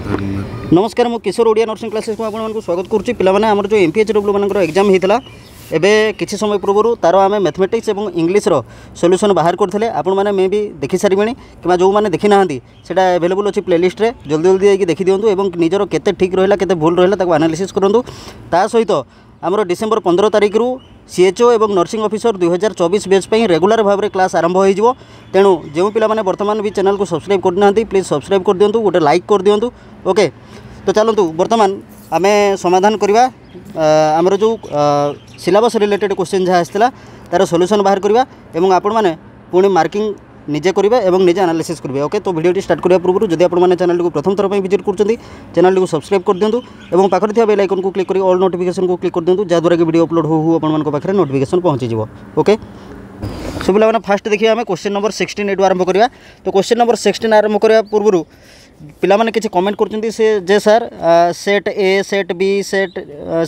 धन्यवाद। नमस्कार मु किशोर ओडिया नर्सिंग क्लासेस को आपको स्वागत करुच्ची पिलाने आमर जो MPHW मानकर एग्जाम होता एबे किसी समय पूर्व तार आम मैथमेटिक्स और इंग्लीश सॉल्यूशन बाहर करते आपण मैंने मे भी देखी सारे कि जो मैंने देखी ना से अवेलेबल अच्छी प्लेलिस्ट रे जल्दी जल्दी जाकि देखी दिंतु और निजर केते ठीक रहा केते भूल रहा एनालिसिस करूँ ता सहित आमर डिसेम्बर 15 तारिख रु CHO और नर्सिंग ऑफिसर 2024 बैच रेगुलर भाव में क्लास आरंभ हो तेणु जो पिला माने वर्तमान भी चैनल को सब्सक्राइब करना प्लीज सब्सक्राइब कर दिंतु गोटे लाइक कर दिंतु ओके। तो चलतु बर्तमान आम समाधान करवा आमर जो सिलेबस रिलेटेड क्वेश्चन जहाँ आसाला तार सॉल्यूशन बाहर करवा एवं आपण मैंने पुणी मार्किंग निजे करेंगे और निजे एनालिसिस करेंगे ओके। तो वीडियो स्टार्ट करने पूर्व जब आपने चैनल को प्रथम थर विजिट कर चैनल को सब्सक्राइब कर दिंतु और पाखर थी बेल आइकन को क्लिक कर ऑल नोटिफिकेशन को क्लिक कर दिंतु जहाँद्वारा कि वीडियो अपलोड हो पाखे नोटिफिकेशन पहुँची ओके। सो पे फास्ट देखिए आम क्वेश्चन नंबर 16 एटू आरंभ करवा। तो क्वेश्चन नंबर 16 आरंभ करने पूर्व पिला माने किसी कमेंट करछन्ती से जे sir set A set B set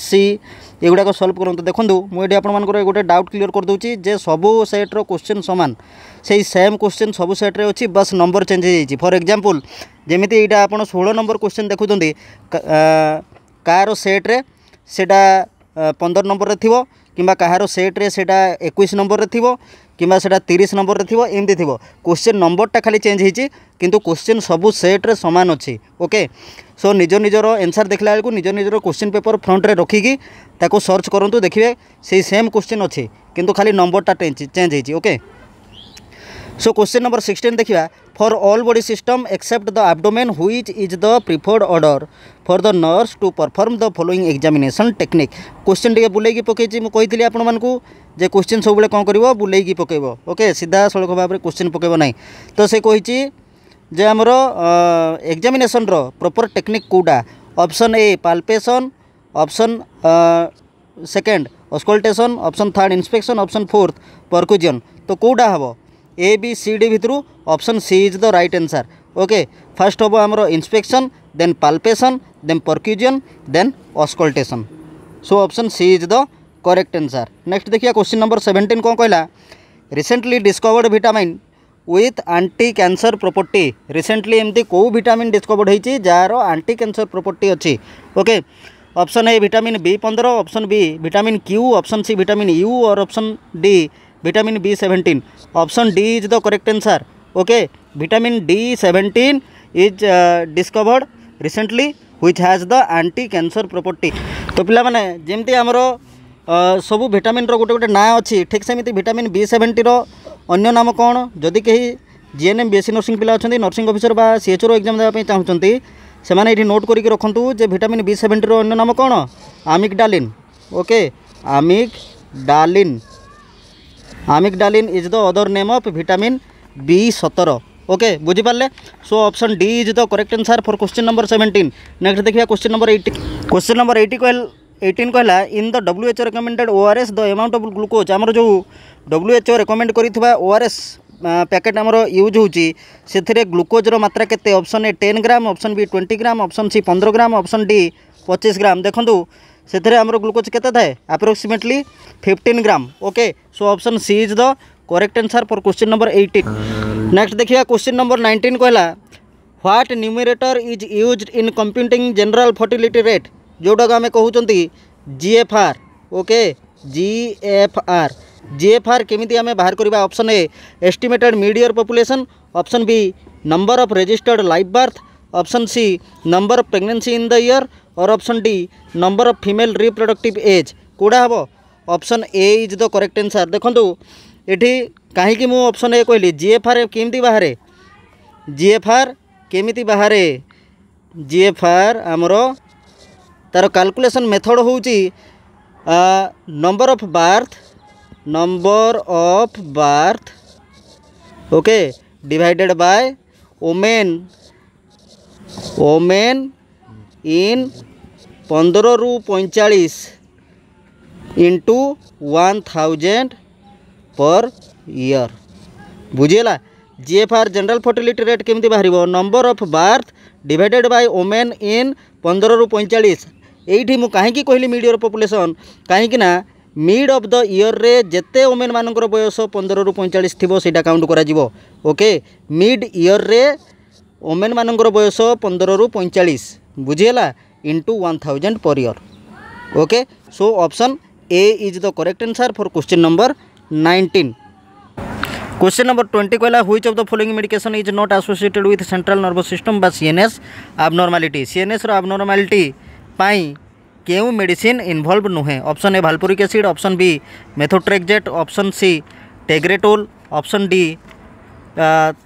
C एगुड़ा सल्व करूँ। देखूँ मुझे आपंकर गोटे डाउट क्लीयर कर दूची जे सबू सेट्र क्वेश्चन सामान से सेम क्वेश्चन सबू सेट्रे अच्छी बस नंबर चेंज हो। फॉर एग्जांपल जमीती यहाँ आप 16 नंबर क्वेश्चन देखुं कार सेट्रे सेटा 15 नंबर थी कि कहार सेट्रे सेटा 21 नंबर थी कि 30 नंबर थी एमती थी क्वेश्चन नंबरटा खाली चेंज होती किंतु क्वेश्चन सबू सेट्रे सामान अच्छी ओके। सो निज निजर आंसर देखला बेलू निज निजर क्वेश्चन पेपर फ्रंट रे रखिकी ताको सर्च करूँ देखिए से सेम क्वेश्चन अच्छी किंतु खाली नंबरटा चेंज होती ओके। सो क्वेश्चन नंबर 16 देखिए for all body system except the abdomen which is the preferred order for the nurse to perform the following examination technique. Question टे बुलेगी पकई मुझे आपको जे क्वेश्चन सब कौन कर बुलेगी पकेब ओके सीधा सड़क भाव में क्वेश्चन पकेब ना। तो से कही जे आमर एग्जामिनेशन रो प्रॉपर टेक्निक कोडा option A palpation option second auscultation option third inspection option fourth percussion. तो कोडा हम ए बी सी डी भितर option C is the right answer okay. First हम आमर inspection then palpation then percussion then auscultation. So option C is the correct answer. Next देखिए question number 17 कौन कहला recently discovered vitamin with anti cancer property. Recently एमती कौ vitamin discovered होती जार anti cancer property अच्छी okay. Option A vitamin B15 option B vitamin Q option C vitamin U और option D vitamin B17। Option D is the correct answer okay. Vitamin D17 is discovered recently which has the anti cancer property. तो पिला माने जेमती आमर सबू vitamin रो गोटे गोटे ना अच्छी ठीक सेमती विटामिन B17 रो अन्य नाम कौन जदि कहीं GNM BSc नर्सिंग पिला अच्छा नर्सिंग ऑफिसर बा CHO एग्जाम देवाई चाहते से ये नोट करके रखु जे विटामिन B17 रो अन्य नाम कौन amygdalin okay. Amygdalin is the other name of vitamin B17 okay बुझीपारे। So option D is the correct answer for question number 17। Next देखिए क्वेश्चन नंबर 18। क्वेश्चन नंबर 18 कहला in the WHO recommended ORS the amount of glucose आमर जो WHO recommend कर ORS packet आमर use होची से glucose रो मात्रा केते option A 10 gram option B 20 gram option C 15 gram option D 25 gram. देखो से आमर ग्लूकोज केते थाए approximately 15 gram okay. So option C is the correct answer for question number 18। Next देखिए क्वेश्चन नंबर 19 कहला what numerator is used in computing general fertility rate जोटा आम कहते GFR ओके। GFR केमिति आम बाहर करवा option A estimated mid year population option B number of registered live birth option C number of pregnancy in the year और option D number of female reproductive age कोड़ा हम option A is the correct answer. देखो ये कहीं मु option A कहली GFR केमिति बाहर GFR केमिति बाहर GFR आमर तार कैलकुलेशन मेथड होची number of birth okay divided by women in 15 ରୁ 45 इंटू 1000 पर ईयर बुझीगला। GFR जनरल फर्टिलिटी रेट केमती बाहर number of birth divided by women in 15 ରୁ 45। ये मुझे कहीं कहली मिड ईयर पॉपुलेशन कहीं मिड ऑफ द ईयर रे जेते ओमेन मानकर बयस 15 ରୁ 45 थी से काउंट करा ओके। मिड ईयर रे ओमेन मानकर बयस 15 रु 45 बुझीगला into 1000 per year. Okay so option A is the correct answer for question number 19। Question number 20 कहला which of the following medication is not associated with central nervous system बा CNS abnormality. CNS रो abnormality पाई केउ medicine involve नुहे। Option A valproic acid, option B methotrexate, option C Tegretol, option D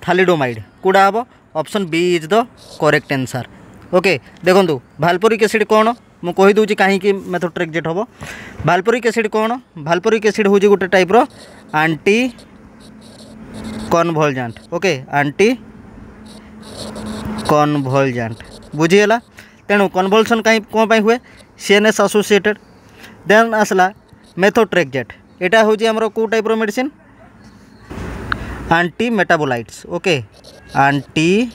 थालिडोमाइड। कूड़ा हम option B is the correct answer. Okay देखो valproic acid कौन मु कहीदे कहीं मेथोट्रेक्सेट हम। भाल्पोरिक एसिड कौन? भाल्पोरिक एसिड हूँ गोटे टाइप रो anti convulsant. Okay anti convulsant बुझीगला। तेणु कन्वल्सन कहीं कौन पाई हुए? CNS associated. देन आसला मेथोट्रेक्सेट, यहाँ हूँ आमर कौ टाइप रो medicine? Anti metabolites. Okay anti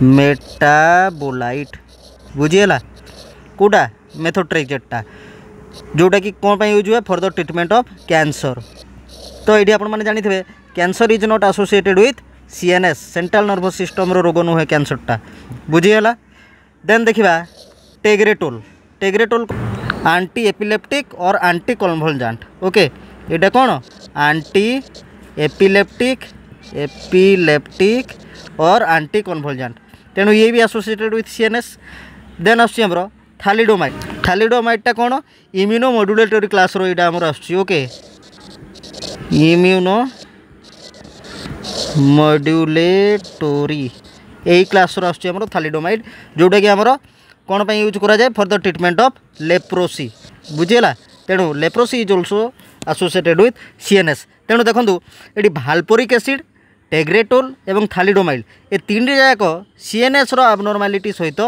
metabolite बुझीगला। कौटा? मेथोट्रेक्सेटा, जोटा कि कौन पाई यूज हुए? For the treatment of cancer. तो ये आपण मैंने जानी cancer is not associated with CNS, central nervous system रो रोग नुहे कैंसरटा बुझीगला। देन देखा टेग्रेटोल। टेग्रेटोल एंटी एपिलेप्टिक और एंटी कन्वल्जेंट। ओके ये कौन? एंटी एपिलेप्टिक और एंटी कन्वल्जेंट। तेणु ये भी एसोसिएटेड विथ सीएनएस। देन आमर थालिडोमाइड। थालिडोमाइडटा कौन? इम्यूनो मॉड्यूलेटरी क्लास रो यहाँ आमर आसुची। ओके इम्यूनो मॉड्यूलेटरी यही क्लास रो आसुची आमर थालिडोमाइड, जोटा कि आमर कौन पाई यूज करा जाए? For the treatment of leprosy बुझीगला। तेणु leprosy is also associated with CNS. तेणु देखो ये भाल्पोरिक एसिड, टेग्रेटोल एवं थालिडोमाइड ये तीन जाक सीएनएस रो एबनॉर्मालिटी सहित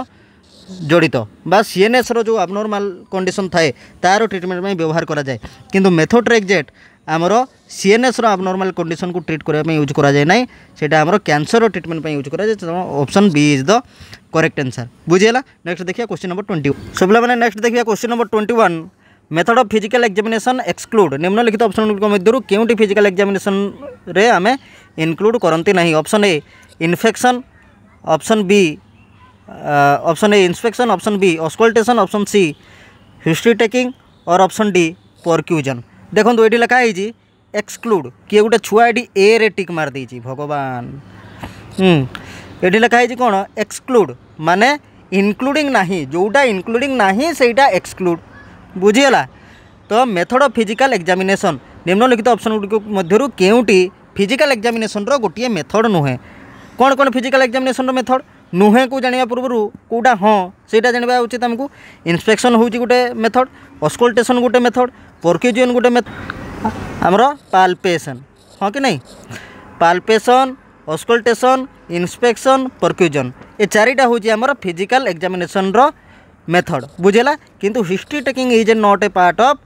जड़ित बा सीएनएस रो जो एबनॉर्मल कंडीशन थाए तार ट्रीटमेंट में व्यवहार करा जाए। किंतु मेथोट्रेक्सेट आमर सीएनएस रो एबनॉर्मल कंडीशन को ट्रीट करने यूज करा जाए ना, सेटा आमर कैंसर ट्रीटमेंट में यूज करा जाए। Option B is the correct answer बुझीगला। नेक्स्ट देखिए क्वेश्चन नंबर 20। सब मैंने नेक्स्ट देखिए question number 21। Method of physical examination exclude निम्नलिखित ऑप्शन गुड़िक मध्य केउंटी फिजिकल एग्जामिनेशन रे आमे इनक्लूड करती नहीं? Option A infection, option B option A inspection, option B auscultation, option C history taking और ऑप्शन डी परक्यूजन। देखो ये लिखा है एक्सक्लूड, किए गोटे छुआ ये ए रे टिक मार देछि भगवान। ये लिखा है कौन? एक्सक्लूड माने इनक्लूडिंग नहीं, जोटा इनक्लूडिंग नहीं सेटा एक्सक्लूड बुझीगला। तो मेथड ऑफ फिजिकल एग्जामिनेशन निम्नलिखित ऑप्शन गुड़िक मध्य केउंटी फिजिकल एग्जामिनेशन रो गोटे मेथड नुहे? कौन कौन फिजिकल एग्जामिनेशन रो मेथड नुहे को जानिया पूर्व कौटा हाँ सेटा जानिबा उचित हमको। इंस्पेक्शन हूँ गोटे मेथड, ऑस्कल्टेशन गोटे मेथड, परक्यूजन गोटे मेथड, आमर पाल्पेशन हाँ कि नहीं? पाल्पेशन, ऑस्कल्टेशन, इंस्पेक्शन, परक्यूजन ये चारिटा हूँ आमर फिजिकल एग्जामिनेशन रो मेथड बुझेला। किंतु history taking is not a part of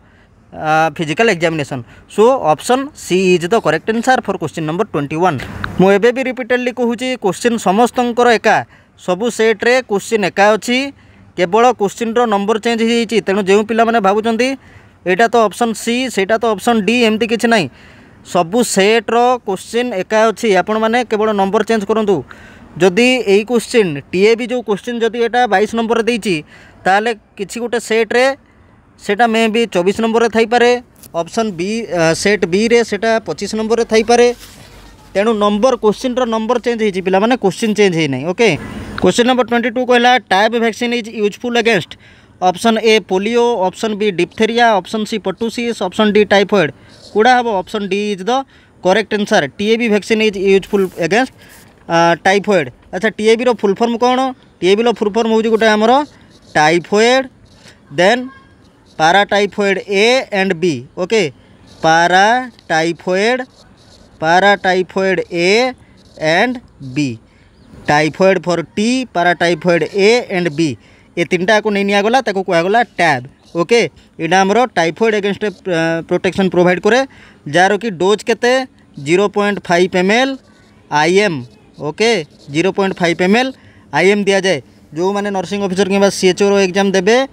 physical examination. So option C is the correct answer for question number 21। मुझे भी रिपीटेडली कहूँ क्वेश्चन समस्तंकर एका, सबू सेट्रे क्वेश्चन एका अच्छी, केवल क्वेश्चन रो नंबर चेंज हो। तेणु जो पिला माने भावुंट यहाँ तो ऑप्शन सी सेटा तो ऑप्शन डी एमती किसी ना, सबू सेट्र क्वेश्चन एका अच्छी। आपण मैंने केवल नंबर चेंज करूँ। जदि यही क्वेश्चन टीए जो क्वेश्चन जदि यहाँ 22 नंबर देती ताले किसी गोटे सेट्रे सेटा मे भी 24 नंबर थी पारे। ऑप्शन बी सेट बी रे सेटा 25 नंबर थी पारे। तेणु नंबर क्वेश्चन रो नंबर चेंज होती पिला माने क्वेश्चन चेंज है नहीं। ओके क्वेश्चन नंबर 22 कहला type vaccine is useful against? Option A polio, option B diphtheria, option C pertussis, option D typhoid. कूड़ा हम option D is the correct answer. TAB vaccine is useful against typhoid. अच्छा TAB रो full form कौन? टीएबी रो full form हूँ गोटे आमर typhoid, then paratyphoid A and B. Okay paratyphoid A and B, typhoid for T, paratyphoid A and B ये तीनटा को नहीं निगला कहगला tab. Okay यहाँ आमर टाइफॉइड एगेंस्ट प्रोटेक्शन प्रोवाइड करे, जार कि डोज केते 0.5 ml IM। Okay 0.5 ml IM दि जाए। जो मैंने नर्सिंग ऑफिसर कि CHO रो एग्जाम देबे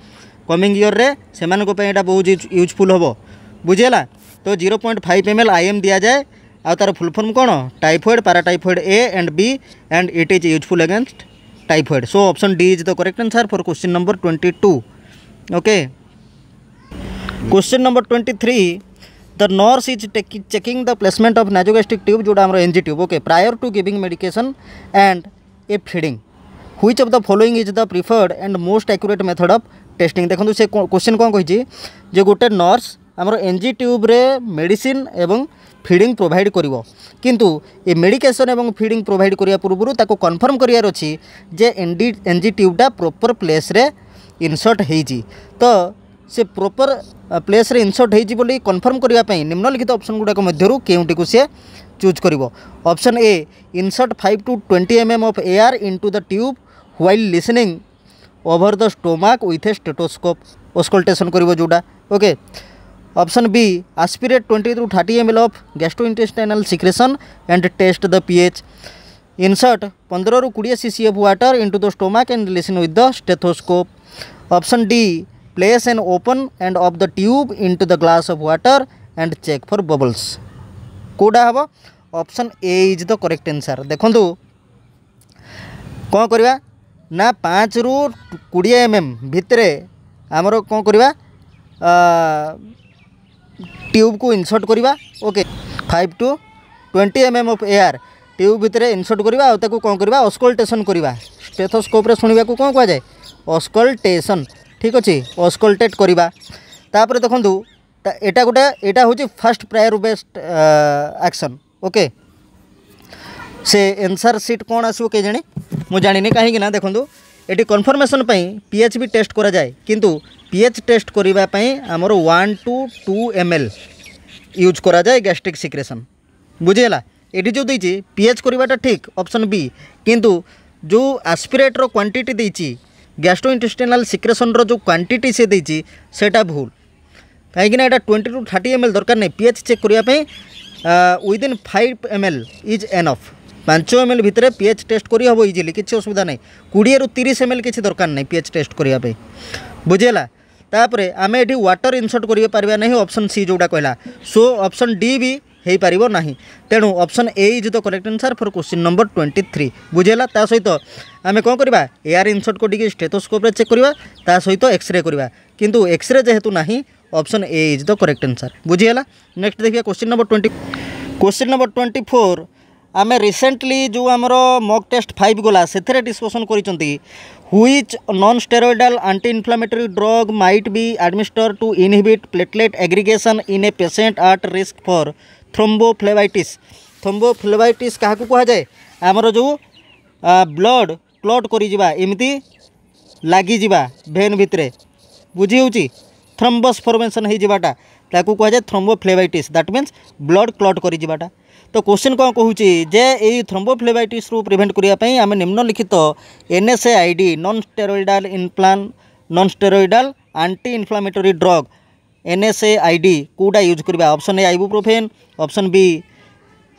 कमिंग ईयर रे सेमानको पे एटा बहुत यूजफुल होबो बुझेला। तो 0.5 ml IM दि जाए आ तार फुल फॉर्म कौन typhoid paratyphoid A and B and it is useful against typhoid. So option D is the correct answer for question number 22। Okay, question number 23 the nurse is checking the placement of nasogastric tube जोटा आम NG tube. Okay, prior to giving medication and a feeding which of the following is the preferred and most accurate method of testing. देखो से question कौन कही जे गोटे nurse आमर NG tube रे मेडिसिन एवं फीडिंग प्रोवाइड करिवो, किंतु ए मेडिकेशन एवं फीडिंग प्रोवाइड करिया पूर्व ताको कन्फर्म करियार अछि जे एनजी ट्यूबटा प्रॉपर प्लेस रे इनसर्ट हेजी। तो से प्रॉपर प्लेस रे इनसर्ट हेजी बोली कन्फर्म करिया पई निम्नलिखित ऑप्शन गुडाक मध्यरु केउटी को से चूज करिवो। Option A insert 5 to 20 mm of air into the tube while listening over the stomach with a stethoscope, auscultation करिवो जोडा। Okay, option B aspirate 20 to 30 ml of gastrointestinal secretion and test the pH. Insert 15 to 20 cc of water into the stomach and listen with the stethoscope. Option D place an open end of the tube into the glass of water and check for bubbles. कोडा हम option A is the correct answer. देखो कौन करवा ना 5 ରୁ 20 mm भितर आमर कौन करवा ट्यूब को इनसर्ट करवा। Okay, 5 to 20 mm of air tube भितर इनसर्ट करवा और ताको कौन करवा ऑस्कल्टेशन करवा। स्टेथोस्कोप रे सुनिबा को कौन कह जाए ऑस्कल्टेशन। ठीक अच्छे, ऑस्कल्टेट करवा। तापर देखंतु एटा हूँ first prior best action. Okay, से आंसर सीट कौन आसो के जाने मु जानी कहीं ना देखो ये कन्फर्मेशन पीएच भी टेस्ट करा जाए, किंतु पीएच टेस्ट करने आमर 1 to 2 ml यूज करा जाए गैस्ट्रिक सिक्रेशन। बुझीगला, ये जो देती पीएच करवाटा ठीक ऑप्शन बी, किंतु जो एस्पिरेट रो क्वांटिटी देती गैस्ट्रोइंटेस्टाइनल सिक्रेशन रो जो क्वांटिटी से देती सेटा भूल। कहीं 20 to 30 ml दरकार नहीं, पीएच चेक करने within 5 ml is enough. 5 ml भितर पीएच टेस्ट करी हम इजिली, किसी असुविधा नहीं। 20 ରୁ 30 ml किसी दरकार नहीं पीएच टेस्ट करने। बुझेगा, तापर आम ये वाटर इनसर्ट कर पारिबा नहीं, ऑप्शन सी जोड़ा कहला। सो ऑप्शन डी भी हो पारिबो नहीं, तेणु option A is the correct answer for question number 23। बुझेगा, ता सहित आम कौन करवा एयर इनसर्ट कर स्टेथोस्कोप रे चेक करवा, ता सहित एक्सरे करवा, किंतु एक्सरे जेहेतु नहीं option A is the correct answer. बुझीगला, नेक्स्ट देखिए क्वेश्चन नंबर 20। क्वेश्चन नंबर 24 आम रिसेंटली जो आमर मॉक टेस्ट 5 गला से डिस्कसन करिसेंती which non steroidal anti inflammatory drug might be administer to inhibit platelet aggregation in a patient at risk for thrombophlebitis. Thrombophlebitis क्या कह जाए आमर जो ब्लड क्लॉट करिजिबा एमती लागिजिबा भेन भितरे, बुझी होची थ्रोम्बस फॉर्मेशन हो जावाटा ताकू कह जाए thrombophlebitis, that means blood clot करिजिबाटा। तो क्वेश्चन कौन कहूँ जे यही थ्रोम्बोफ्लेबाइटिस रु प्रिवेंट करने आम निम्नलिखित NSAID non steroidal anti inflammatory drug NSAID कौटा यूज करवा। Option A ibuprofen, option B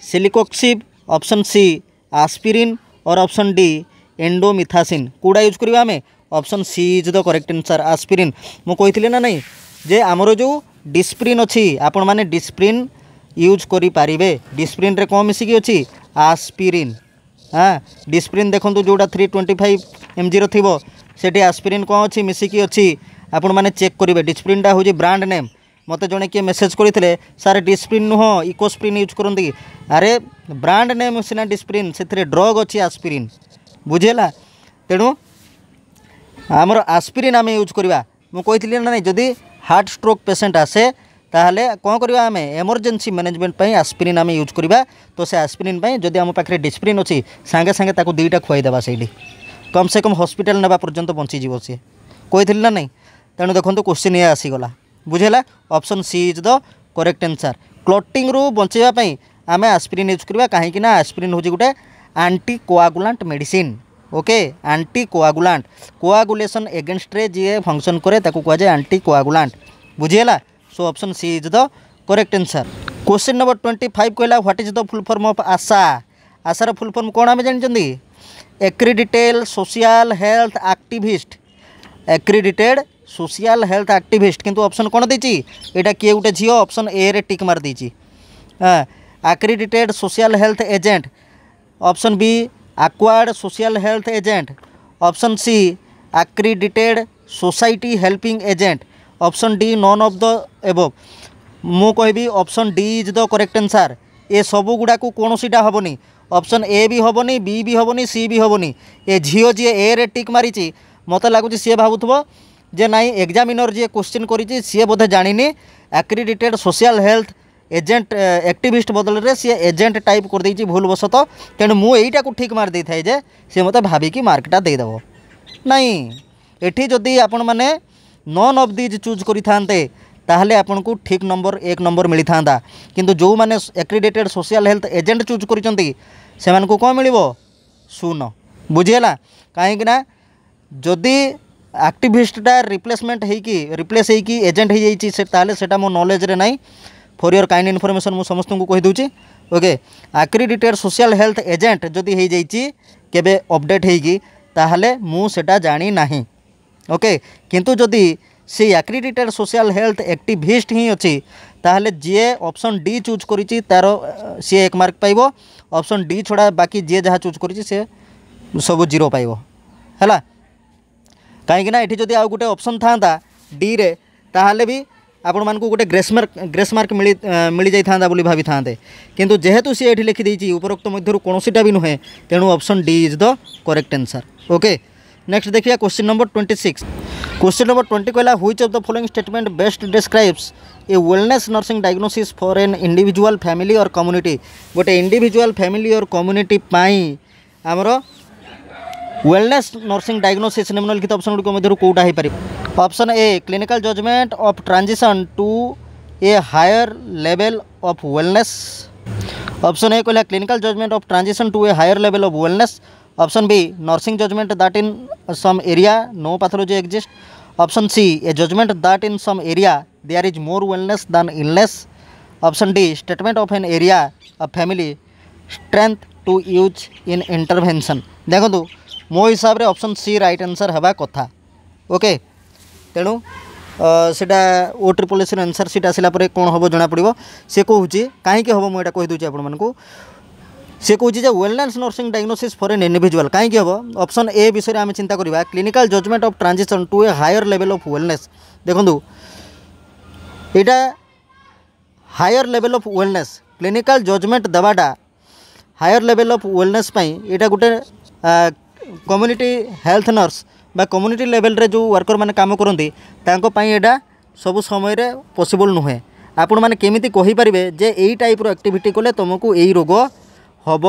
celecoxib, option C aspirin और ऑप्शन डी एंडोमिथासिन। कौटा यूज करवा आम option C is the correct answer aspirin. मु कही ना नहीं जे आमर जो डिस्प्रिन अच्छी आपण मैंने डिस्प्रिन यूज करि पारिबे। डिस्प्रिन रे कौन मिसिकी अच्छी एस्पिरिन। हाँ, डिस्प्रिन देखो जोड़ा 325 mg थी सेठी एस्पिरिन कौन अच्छी मिसिकी अच्छी आपण मैंने चेक करेंगे। डिस्प्रिनटा हूँ ब्रांड नेम। मत जड़े किए मेसेज करते सारे डिस्प्रिन नुह इकोस्प्रिन यूज करती। अरे ब्रांड नेम सीना डिस्प्रिन, से ड्रग अच्छी एस्पिरिन। बुझेगा, तेणु आमर एस्पिरिन आम यूज करवा। मुझे ना नहीं जदि हार्ट स्ट्रोक पेसेंट आसे ताहले कौन करवा आम एमरजेंसी मैनेजमेंट एस्पिरिन आम यूज करवा। तो से एस्पिरिन जदि आम पाखे डिस्प्रिन अच्छी सांगे सांगे ताको 2टा खुआईदेवा से कम से कम हॉस्पिटल नेबा पर्यंत बंचीज सी कही ना नहीं। तेणु देखो क्वेश्चन ये आसीगला। बुझेगा, option C is the correct answer. Clotting रु बचाई आम एस्पिरिन यूज करवा कहीं एस्पिरिन हूँ गोटे anti coagulant medicine. Okay, anti coagulant coagulation against रे जी फंक्शन करे ताको कह जाए एंटी कोआगुलांट। बुझीगला, so option C is the correct answer. Question number 25 कहला what is the full form of ASHA. आशार फुल फॉर्म कौन आम जानते accredited social health activist. Accredited social health activist, किंतु ऑप्शन कौन देती यहाँ किए गोटे झील ऑप्शन ए रे टिक मार देती। हाँ, accredited social health agent, option B acquired social health agent, option C accredited society helping agent, option D none of the above। मु कहबी option D is the correct answer. ए सबू गुड़ा को कौन सीटा हेनी, ऑप्शन ए भी हेनी, बी भी हेनी, सी भी हेनी। ए झील जी ए रे टिक मारी मत लगुच सी भावुव जे नाई एग्जामिनर जी क्वेश्चन करी सी बोधे जानी एक्रीडिटेड सोशल हेल्थ एजेंट एक्टिविस्ट बदल में सी एजेंट टाइप कर देछि भूल वशत, तेणु मुझा को ठीक मार दे थाए जे सी मत भाविकी मार्कटा देदेव नाई। एठी जदि आपण मैंने नॉन ऑफ दीज चूज करि थांते ताहले आपन को ठीक नंबर 1 नंबर मिली था, किंतु जो माने एक्रीडिटेड सोशल हेल्थ एजेंट चूज करिसंती सेमान को कौन मिलिबो शून्य। बुझीगला कहीं जदि एक्टिविस्टा रिप्लेसमेंट होगी रिप्लेस होगी एजेंट हो जाइए ताहले सेटा मो नॉलेज रे नहीं। फॉर योर काइंड इनफॉरमेशन मु समस्त को कहि दूची। ओके एक्रीडिटेड सोशल हेल्थ एजेंट जदि हो जाइए केबे अपडेट होगी ताहले मु सेटा जानी नहीं। ओके किंतु जदि से एक्रीडिटेड सोशल हेल्थ एक्टिविस्ट ही अच्छी ताहले जी ऑप्शन डी चूज करी तार सी 1 मार्क पाइब, ऑप्शन डी छड़ा बाकी जी जहाँ चूज करी से सब 0 पाइब है। कहीं ये जदि आउ गोटे ऑप्शन था डी रे ताहले भी आपण मान को गोटे ग्रेस मार्क मिल जाता बोली भावी था, किंतु जेहेतु सी ये लिखिदी उपरोक्त मध्य कौन सीटा भी नुहे तेणु option D is the correct answer. Okay next देखिए क्वेश्चन नंबर 26। क्वेश्चन नंबर 20 कहला which of the following statement best describes a wellness nursing diagnosis for an individual family और कम्युनिटी। गोटे इंडिविजुअल फैमिली और कम्युनिटी पाई आमर wellness nursing diagnosis निम्नलिखित option गुड़िक मध्य कौटा हो पार। Option A clinical judgement of transition to a higher level of wellness. Option A कहला clinical judgement of transition to a higher level of wellness. Option B nursing judgement that in some area no pathology exist. Option C a judgement that in some area there is more wellness than illness. Option D statement of an area of family strength to use in intervention. देखो मो हिसाब से option C right answer हवा कथा। Okay तेणु सेटा ओ triple S answer sheet आसला कौन हम जना पड़ो सी कहूँ कहीं हम मुझे कहीदे आपको सी कहूँ wellness nursing diagnosis for an individual कहीं हम ऑप्शन ए विषय में आम चिंता करवा clinical judgement of transition to a higher level of wellness. देखो यहाँ higher level of wellness clinical judgement देवाटा हायर लेवल ऑफ वेलनेस यहाँ गोटे कम्युनिटी हेल्थ नर्स बा कम्युनिटी लेवल रे जो वर्कर मैंने काम करती यहाँ सब समय पॉसिबल नुहे। आपण मैंने केमिति कहि परिबे जे एई टाइप रो एक्टिविटी कले तुमको एई रोग हब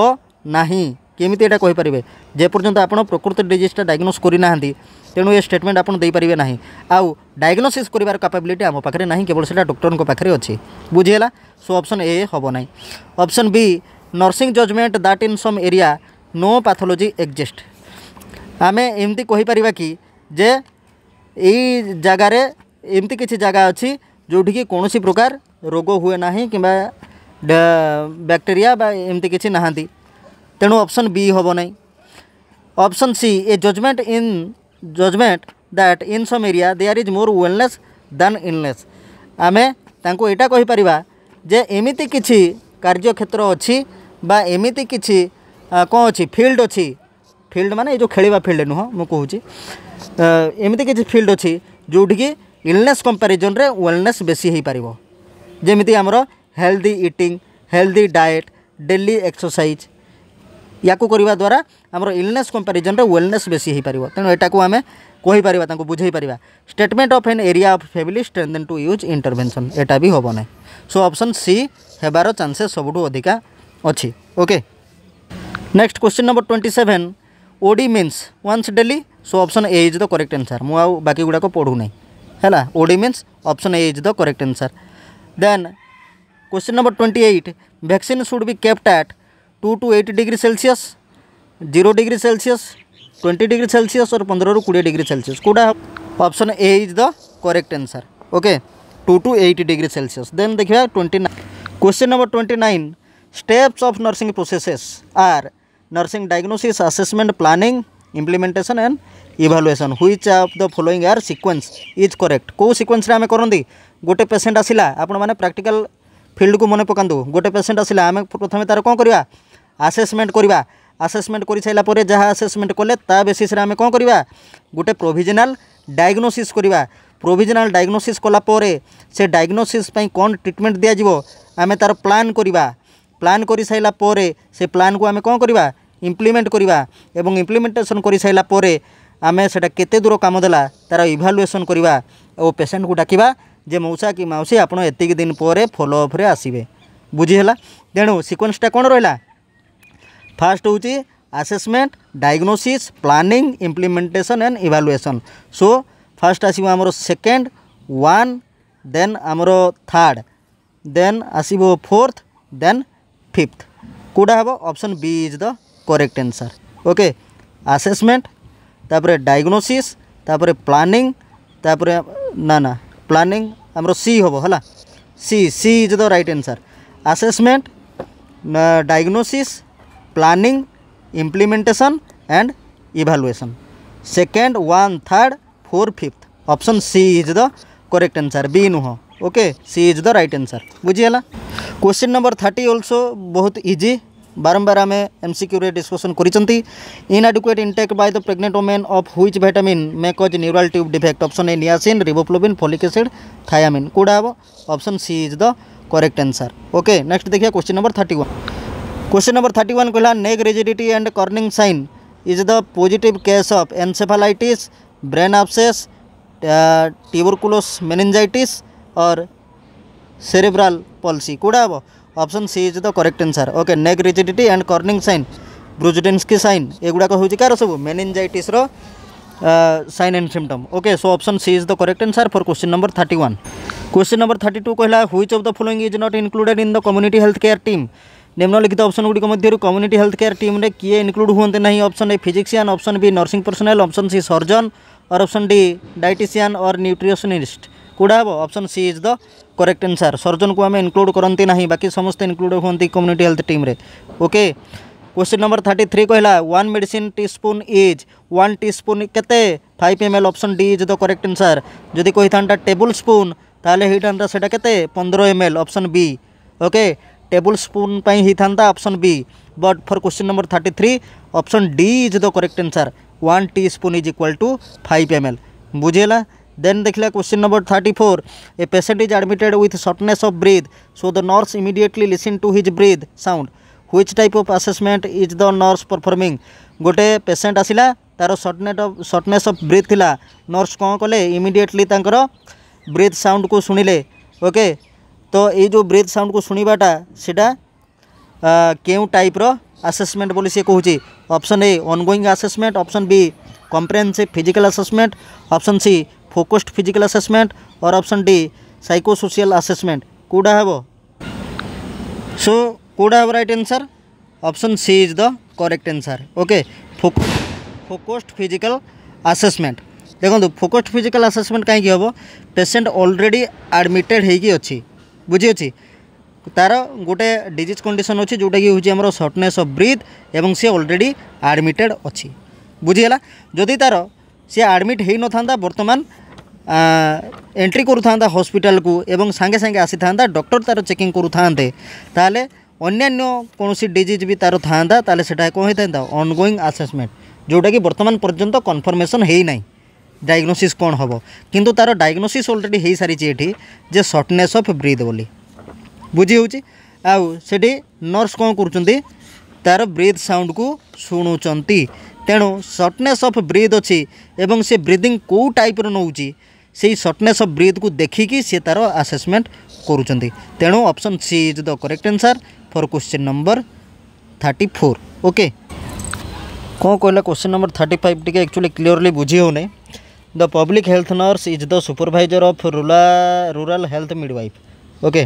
नाही केमिति एटा कहि परिबे जे पर्यंत आपण प्रकृति डिजीजटा डायग्नोस करि नाहंती तेणु ये स्टेटमेंट आपण देई परिबे नाही। आउ डायग्नोसिस करिवार कैपेबिलिटी आम पाखरे नाही केवल सेटा डॉक्टर को पाखरे अछि। बुझिएला सो ऑप्शन ए हब नाही। Option B nursing judgement that in some area no pathology exist. आमे एमती कहि परिबा कि जे एई जगार एमती किसी जगह अच्छी जोठी कि कौन सी प्रकार रोग हुए ना कि बैक्टेरिया एमती किसी नहांती तेणु ऑप्शन बी हम नहीं। Option C a judgement that in some area there is more wellness than illness. आमे तांको एटा कहि परिबा जे एमिति किछि कार्यक्षेत्र अच्छी बा एमिति किछि कौन अच्छी फील्ड अच्छी फील्ड माने जो खेलिबा फील्ड नुह मु कहूची एमिति किछि फील्ड अच्छी जोठी कि इलनेस कंपैरिजन रे वेलनेस बेसी हो पारिबो जेमिति हमर healthy eating healthy diet daily exercise याकू करवा द्वारा हमर इलनेस कंपैरिजन रे वेलनेस बेसी हो पारिबो। तेणु एटा को आमे कहि परिबा तांको बुझाई परिबा statement of an area of family strengthen to use intervention एटा भी होबो नै। सो ऑप्शन सी हेबार चांसेस सबुठु अधिका अछि। Okay next question number 27 OD means once daily. So option A is the correct answer. मु आ बाकी गुडा को पढू नै है OD means option A is the correct answer. Then question number 28 vaccine should be kept at 2 to 8 degree Celsius 0 degree Celsius 20 degree Celsius और 15 ରୁ 20 डिग्री सेल्सियस कौटा option A is the correct answer. Okay 2 to 8 degree Celsius. Then देखिए 29 question number 29 steps of nursing processes are nursing diagnosis assessment planning implementation and evaluation which of the following are sequence is correct. को sequence रे आमे करंदी गोटे patient आसिला आपण माने practical field को मन पकातु गोटे पेसेंट आसला आम प्रथम तार कौन करवा आसेसमेंट करवा आसेसमेंट कर सारा पर जहाँ आसेसमेंट कले ता बेसिस आम कौन करवा गोटे प्रोविजनाल डायग्नोसिस करवा प्रोविजनाल डायग्नोसिस कलापर से डायग्नोसिस कौन ट्रिटमेंट दिज्व आम तार प्लान करवा प्लान कर सारा पर से प्लान को आम कौन करवा इम्प्लीमेंट करवा एवं इम्प्लीमेंटेशन कर सारा पर आम से केते दूर काम देला तार इभालुएसन करवा और पेसेंट को डाकिबा जे मौसा कि मौसी आपड़ एतिक दिन पर फॉलोअप रे आसबे बुझीगला। तेणु सिक्वेन्सटा कौन रहा फास्ट हूँ assessment diagnosis planning implementation and evaluation. So first आसो आमर सेकेंड वन देन आमर थर्ड देन आसो फोर्थ देन फिफ्थ कौटा हम option B is the correct answer. Okay assessment तापर डायग्नोसिस तापर प्लानिंग तापर ना प्लानिंग आमर सी हम है C is the right answer assessment diagnosis planning implementation and evaluation second one third four fifth option C is the correct answer B नुह। Okay C is the right answer बुझीगला। Question number 30 also बहुत easy बारंबार आम MCQ रे discussion करिसंती inadequate intake by the pregnant women of which vitamin may cause neural tube defect option A niacin riboflavin folic acid thiamine कौटा हम option C is the correct answer. Okay next देखिए question number 31 question number 31 कहला neck rigidity and Kernig sign is the positive case of encephalitis brain abscess tuberculosis meningitis और cerebral palsy कौटा हम option C is the correct answer. Okay neck rigidity and Kernig sign Brudzinski sign एगुड़ाक हूँ कार सब meningitis sign and symptom. Okay so option C is the correct answer for question number 31। Question number 32 कहला which of the following is not included in the community health care team निम्नलिखित option गुड़िक मध्य community health care team रे किए include हुए ना option A physician option B nursing personal option C surgeon और option D dietitian और nutritionist कौटा हम option C is the correct answer surgeon को आम इनक्लूड करती ना बाकी समस्त इनक्लूड होती कम्युनिटी हेल्थ टीम रे। ओके क्वेश्चन नंबर 33 कहला one medicine teaspoon is one teaspoon केते 5 ml option D is the correct answer जदि कही था टेबुल स्पून ताले होता से केते 15 ml option B. Okay tablespoon ही था option B but for question number 33 option D is the correct answer 1 teaspoon is equal to 5 ml बुझेगा। देन देखला question number 34 a patient is admitted with shortness of breath so the nurse immediately listen to his breath sound which type of assessment is the nurse performing गोटे patient आसिला तार shortness of breath थिला nurse कौन कले immediately तांकर breath sound को सुनिले। Okay तो ये जो ब्रीथ साउंड को सुनिबाटा सेटा केउ टाइप रो असेसमेंट बोली से कहूँ option A ongoing assessment option B comprehensive physical assessment option C focused physical assessment और ऑप्शन डी साइकोसोशियल असेसमेंट कौटा हम सो कौटा हम right answer option C is the correct answer. Okay focused physical assessment देखो focused physical assessment कहीं हम patient already admitted होगी अच्छी बुझी तार गोटे डिजीज कंडीशन अच्छी जोटा कि हूँ शॉर्टनेस ऑफ ब्रीथ एवं सी ऑलरेडी एडमिटेड अच्छी बुझीगला जदि तार सी एडमिट हो न था बर्तमान एंट्री करूँ हॉस्पिटल को एवं सांगे सांगे आसी था डॉक्टर तार चेकिंग करूँ ताले अन्यान्य कौन डिजीज भी तार था ताले सेटा कौन होता है ऑनगोइंग असेसमेंट जोटा कि बर्तमान पर्यंत कन्फर्मेशन है ना डायग्नोसिस कौन हम किंतु तार डायग्नोसिस ऑलरेडी हो सारी ये जे शॉर्टनेस ऑफ ब्रीथ बोली बुझी होची आउ सेठी नर्स कौन करुँच तार ब्रीथ साउंड को शुणुंट तेणु शॉर्टनेस ऑफ ब्रीथ अच्छी एवं से ब्रीदिंग कौ टाइप नौची से शॉर्टनेस ऑफ ब्रीथ को देखिकी सी तार असेसमेंट करुँच तेणु option C is the correct answer for question number 34। Okay कौन कहला क्वेश्चन नंबर 35 टी एक्चुअली क्लीयरली बुझी होने the public health nurse is the supervisor of rural health midwife. Okay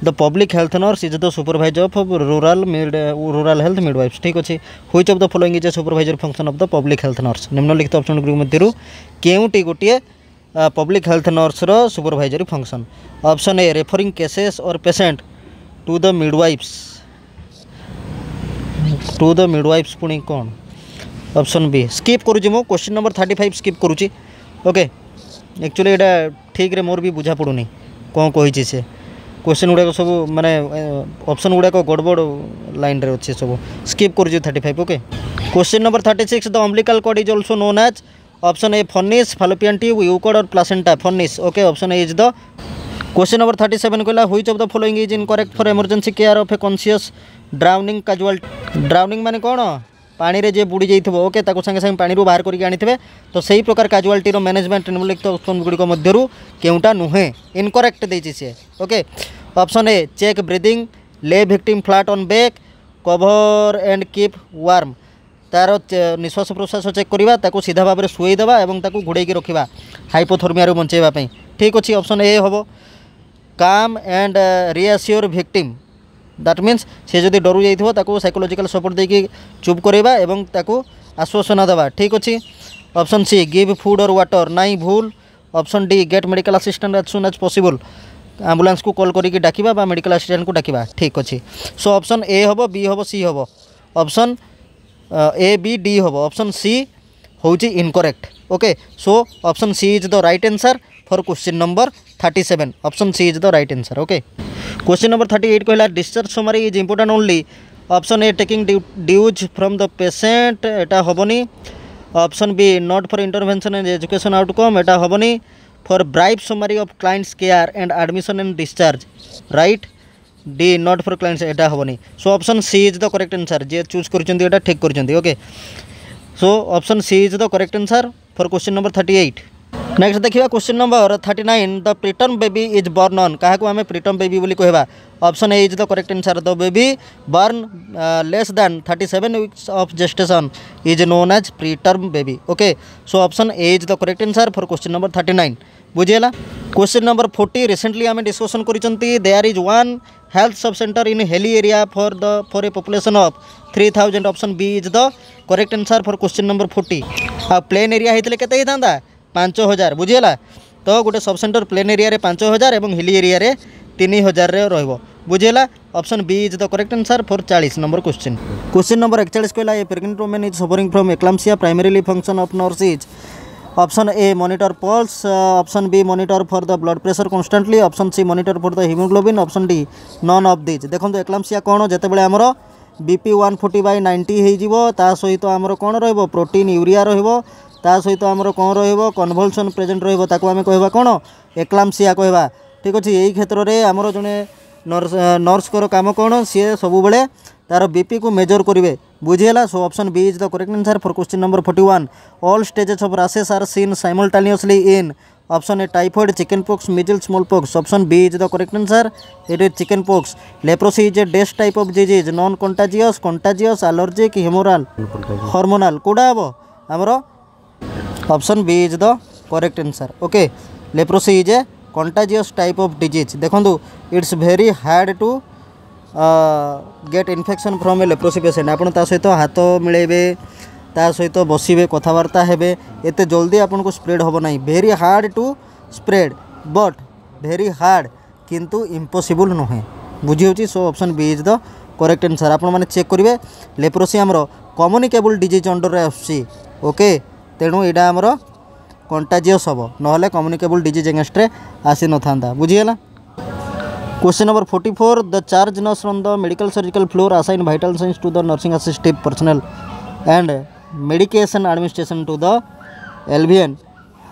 the public health nurse is the supervisor of rural health midwife ठीक अच्छे which of the following is a supervisor function of the public health nurse निम्नलिखित option गुड़ी मध्य केउटी गोटे public health nurse रो supervisory function option A referring cases और patient to the midwives पुणी कौन ऑप्शन बी स्किप करुँच मो क्वेश्चन नंबर 35 स्किप करुँची। ओके एक्चुअली यहाँ ठीक रे मोर भी बुझा पड़ूनी कौन कही से क्वेश्चन गुड़ाक सब माने ऑप्शन गुड़ाक गड़बड़ लाइन रे अच्छे सब स्किप कर 35 okay. Question number 36 the umbilical cord is also known as option A funis fallopian tube यूकॉर्ड और placenta funis okay option A is the. Question number 37 कहला which of the following is incorrect for emergency care of a conscious drowning casualty. Drowning माने कौन पानी रे जे बुड़ी जाइथिबो okay ताको संगे संगे पानी रू बाहर करके आनिथिबे तो सही प्रकार कैजुअलिटी रो मैनेजमेंट निम्नलिखित ऑप्शन गुडी मध्यरु केउटा नुहे इनकरेक्ट देछि से okay. Option A check breathing lay victim flat on back cover and keep warm तार निश्वास प्रश्वास चेक करवा ताको सीधा भाव में शुई देवा और ताको घोड़े रखा हाइपोथर्मिया रू बंचेवाई ठीक अच्छे। ऑप्शन ए हम काम and reassure victim that means से जदि डरू जाइए साइकोलॉजिकल सपोर्ट देकी चुप करवा और ताको आश्वासन देवा ठीक अच्छे। ऑप्शन सी गिव फूड और वाटर नाई भूल। Option D get medical assistant as soon as possible ambulance को कॉल करके डाकिबा मेडिकल असिस्टेंट को डाकिबा ठीक अच्छे। सो ऑप्शन ए हम बी हम सी हम ऑप्शन ए बी डी हम ऑप्शन सी हूँ incorrect okay. So option C is the right answer for question number 37 option C is the right answer okay. Question number 38 कहला discharge summary is important only option A taking dues from the patient एटा होबनी। Option B not for intervention and education outcome एटा होबनी। For brief summary of clients care and admission and discharge right. D not for clients एटा होबनी। So option C is the correct answer जे choose करचंदी एटा ठीक करचंदी okay. So option C is the correct answer for question number 38। Next देखिए question number 39 the preterm baby is born on क्या आम प्रीटर्म बेबी बोली कहवा। Option A is the correct answer the baby born less than 37 weeks of gestation is known as preterm baby okay. So option A is the correct answer for question number 39 बुझीगला। Question number 40 recently आम discussion करिसेंती there is one health sub centre in hilly area for a population of 3000 option B is the correct answer for question number 40। आ plain area होते केते होता 5000 बुझीगला। तो गोटे sub centre plain area रे 5000 और हिली एरिया रे 3000 रो बुझीगला। Option B is the correct answer for 40 number question. Question number 41 कहला a pregnant women is suffering from eclampsia primarily function of nurse is option A monitor pulse option B monitor for the blood pressure constantly option C monitor for the haemoglobin option D none of this. देखो eclampsia कौन जिते आमर BP 140/90 हो सहित आमर कौन रो protein urea ता सहित आमर कौन रन्भल्सन प्रेजेंट रमें कहवा कौन एक्लाम्सिया कहवा ठीक अच्छे। यही क्षेत्र में आमर जड़े नर्स काम कौन सी सब बेले तार बीपी को मेजर करेंगे बुझीगला। So option B is the correct answer for question number 41 all stages of rashes are seen simultaneously in option A typhoid chicken pox measles small pox option B is the correct answer it is chicken pox. Leprosy is a डेस्ट type of disease non contagious allergic humoral hormonal कौटा हम आमर option B is the correct answer okay. Leprosy is a contagious type of disease देखो it's very hard to get infection from a leprosy patient आपन ता सहित हाथ मिलेबे ता सहित बसबे कथबार्ता हेबे एते जल्दी आपन को स्प्रेड होबो नहीं very hard to spread but very hard किंतु इम्पॉसिबल नुहे बुझी होची। So option B is the correct answer. आपन माने चेक करिवे लेप्रोसी हमरो कम्युनिकेबल डिजीज अंडर रे आसी ओके तेणु यहाँ आमर कंटाजियस हम ना कम्युनिकेबल डिजीज एगेंस्ट रे आसी न था बुझीगला। Question number 44 the charge nurse on the medical surgical floor assign vital signs to the nursing assistive personal and medication administration to the LVN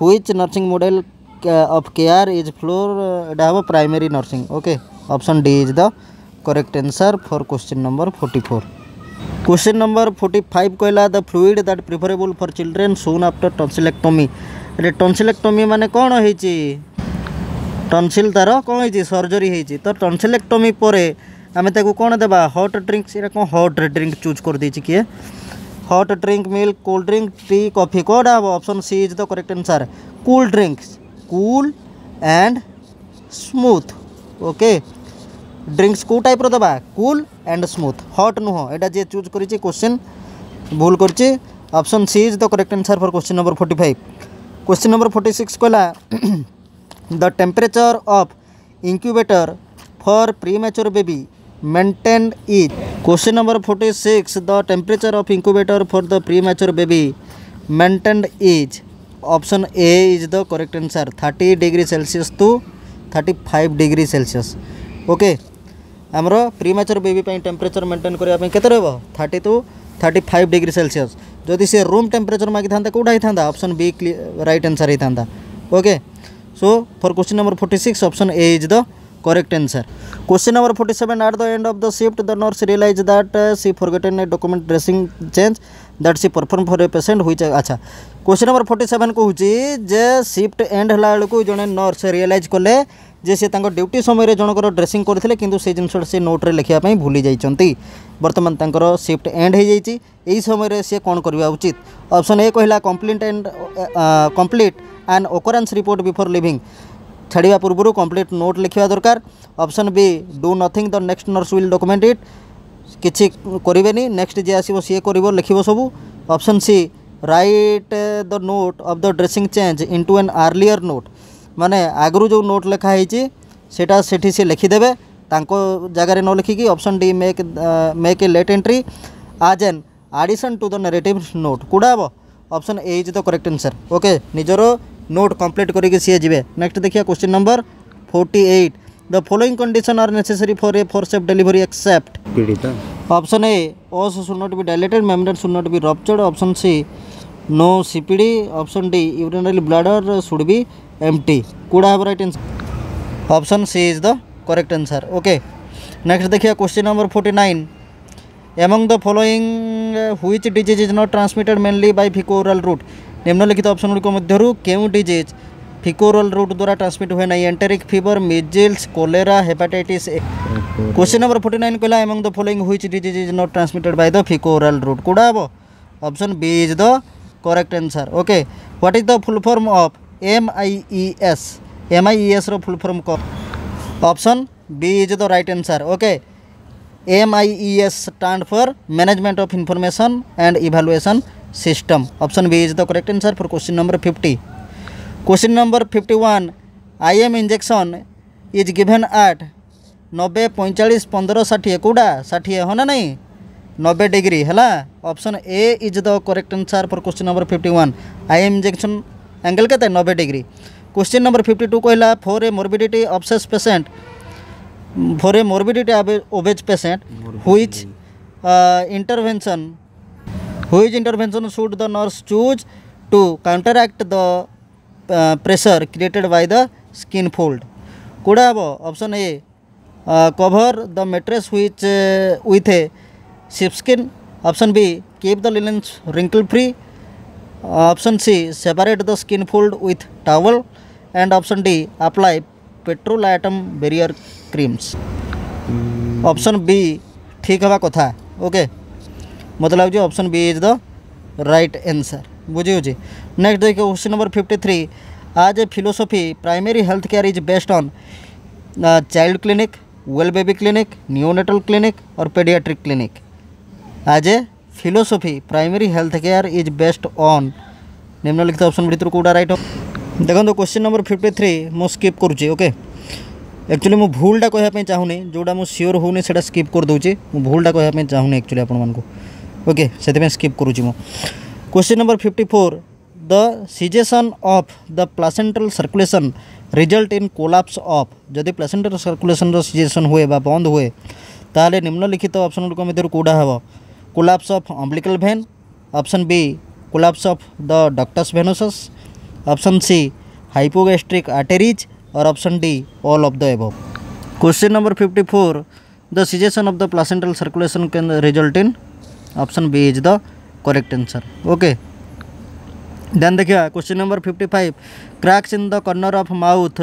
which nursing model of care is floor एटा primary nursing okay. Option D is the correct answer for question number 44। Question number 45 कहला the fluid that preferable for children soon after tonsillectomy ये tonsillectomy माने कौन होईची tonsil तार कौन होईची surgery होईची तो टॉन्सिलेक्टोमी परे आमे ताकू कौन देबा हॉट ड्रिंक्स ये कौन हॉट ड्रिंक चूज कर देछि किए hot drink milk cold drink tea coffee कोडा option C is the correct answer cool drinks cool and smooth okay. Drinks को टाइप दबा कूल एंड स्मूथ हॉट नुह एटा जे चूज करिछि क्वेश्चन भूल करिछि option C is the correct answer for question number 45। Question number 46 कहला the temperature of incubator for premature baby maintained is question number 46 the temperature of incubator for the premature baby maintained is option A is the correct answer 30 degree Celsius to 35 degree Celsius okay आमर premature baby temperature maintain करने के 30 to 35 degree Celsius जदि C room temperature मागी था कौटा होता option B right answer होता okay so for question number 46 option A is the correct answer question number 47 at the end of the shift the nurse realize that she forgotten a document dressing change that she perform for a patient which अच्छा question number 47 कहूँ जे shift and होला बेलू जड़े nurse realise कले जे से duty समय जनकर dressing करते कि से जिन से नोट्रे लिखापी भूली जाइए बर्तमान तंकर शिफ्ट एंड हो जाइए समय सी कौन करवा उचित ऑप्शन ए कहला complete an occurrence report before leaving छाड़ा पूर्व कंप्लीट नोट लिखा दरकार option B do nothing the next nurse will document it किसी करेनि नेक्स्ट जे आसो सी कर लिख सब option C right the note of the dressing change into an earlier note माने आगु जो नोट लिखाई सेटा सेठी से लिखिदेवे जगार न लिखिकी option D make a late entry as an addition to the narrative note कूड़ा हम option A is the correct answer okay निजर नोट कंप्लीट करके सी जी नेक्स्ट देखिए question number 48 the following condition are necessary for a forceps delivery except option A os should not be dilated membrane should not be ruptured option C no CPD option D urinary bladder should B empty कूड़ा हम right answer option C is the correct answer okay next देखिए question number 49 among the following which disease is not transmitted mainly by faeco-oral route निम्नलिखित option गुड़िक मध्यरु केउ disease faeco-oral route द्वारा transmit हुए ना enteric fever measles cholera hepatitis A question number 49 कहला among the following which disease is not transmitted by the faeco-oral route कूड़ा हम option B is the correct answer okay what is the full form of MIES रो full form को option B is the right answer okay MIES stand for management of information and evaluation system option B is the correct answer for question number 50 question number 51 IM injection is given at 90 45 15 60 कूड़ा 60 हो ना नहीं 90 degree है option A is the correct answer for question number 51 IM injection angle के 90 degree question number 52 कहला for a morbidity obsess patient for a morbidity obeys patient which intervention should the nurse choose to counteract the pressure created by the skin fold कूड़ा हम option A cover the mattress which with a sheepskin option B keep the linen wrinkle free option C separate the skin fold with towel and option D apply petrolatum barrier creams option B ठीक हवा कथा okay मतलब option B is the right answer बुझी हो next देखिए question number 53 as a philosophy primary health care is based on child clinic well baby clinic neonatal clinic और pediatric clinic as a philosophy primary health care is based on निम्नलिखित option भर कौटा right देखो question number 53 मु skip करुँचे okay actually मु भूलटा कहवाई चाहूनी जोड़ा मुझे sure होनी से स्किप कर दूसरी भूलटा कहवाई चाहूनी एक्चुअली आपको ओके से स्किप करुँची मु question number 54 the cessation of the placental circulation result in collapse of जदि प्लासेंटल सर्कुलेशन सिजेशन हुए बंद हुए ताले निम्नलिखित ऑप्शन गुड़िक मध्य कौटा हम collapse of umbilical vein option B collapse of the ductus venosus option C hypogastric arteries और option D all of the above question number 54 the cessation of the placental circulation can result in option B is the correct answer okay then देखिए question number 55 cracks in the corner of mouth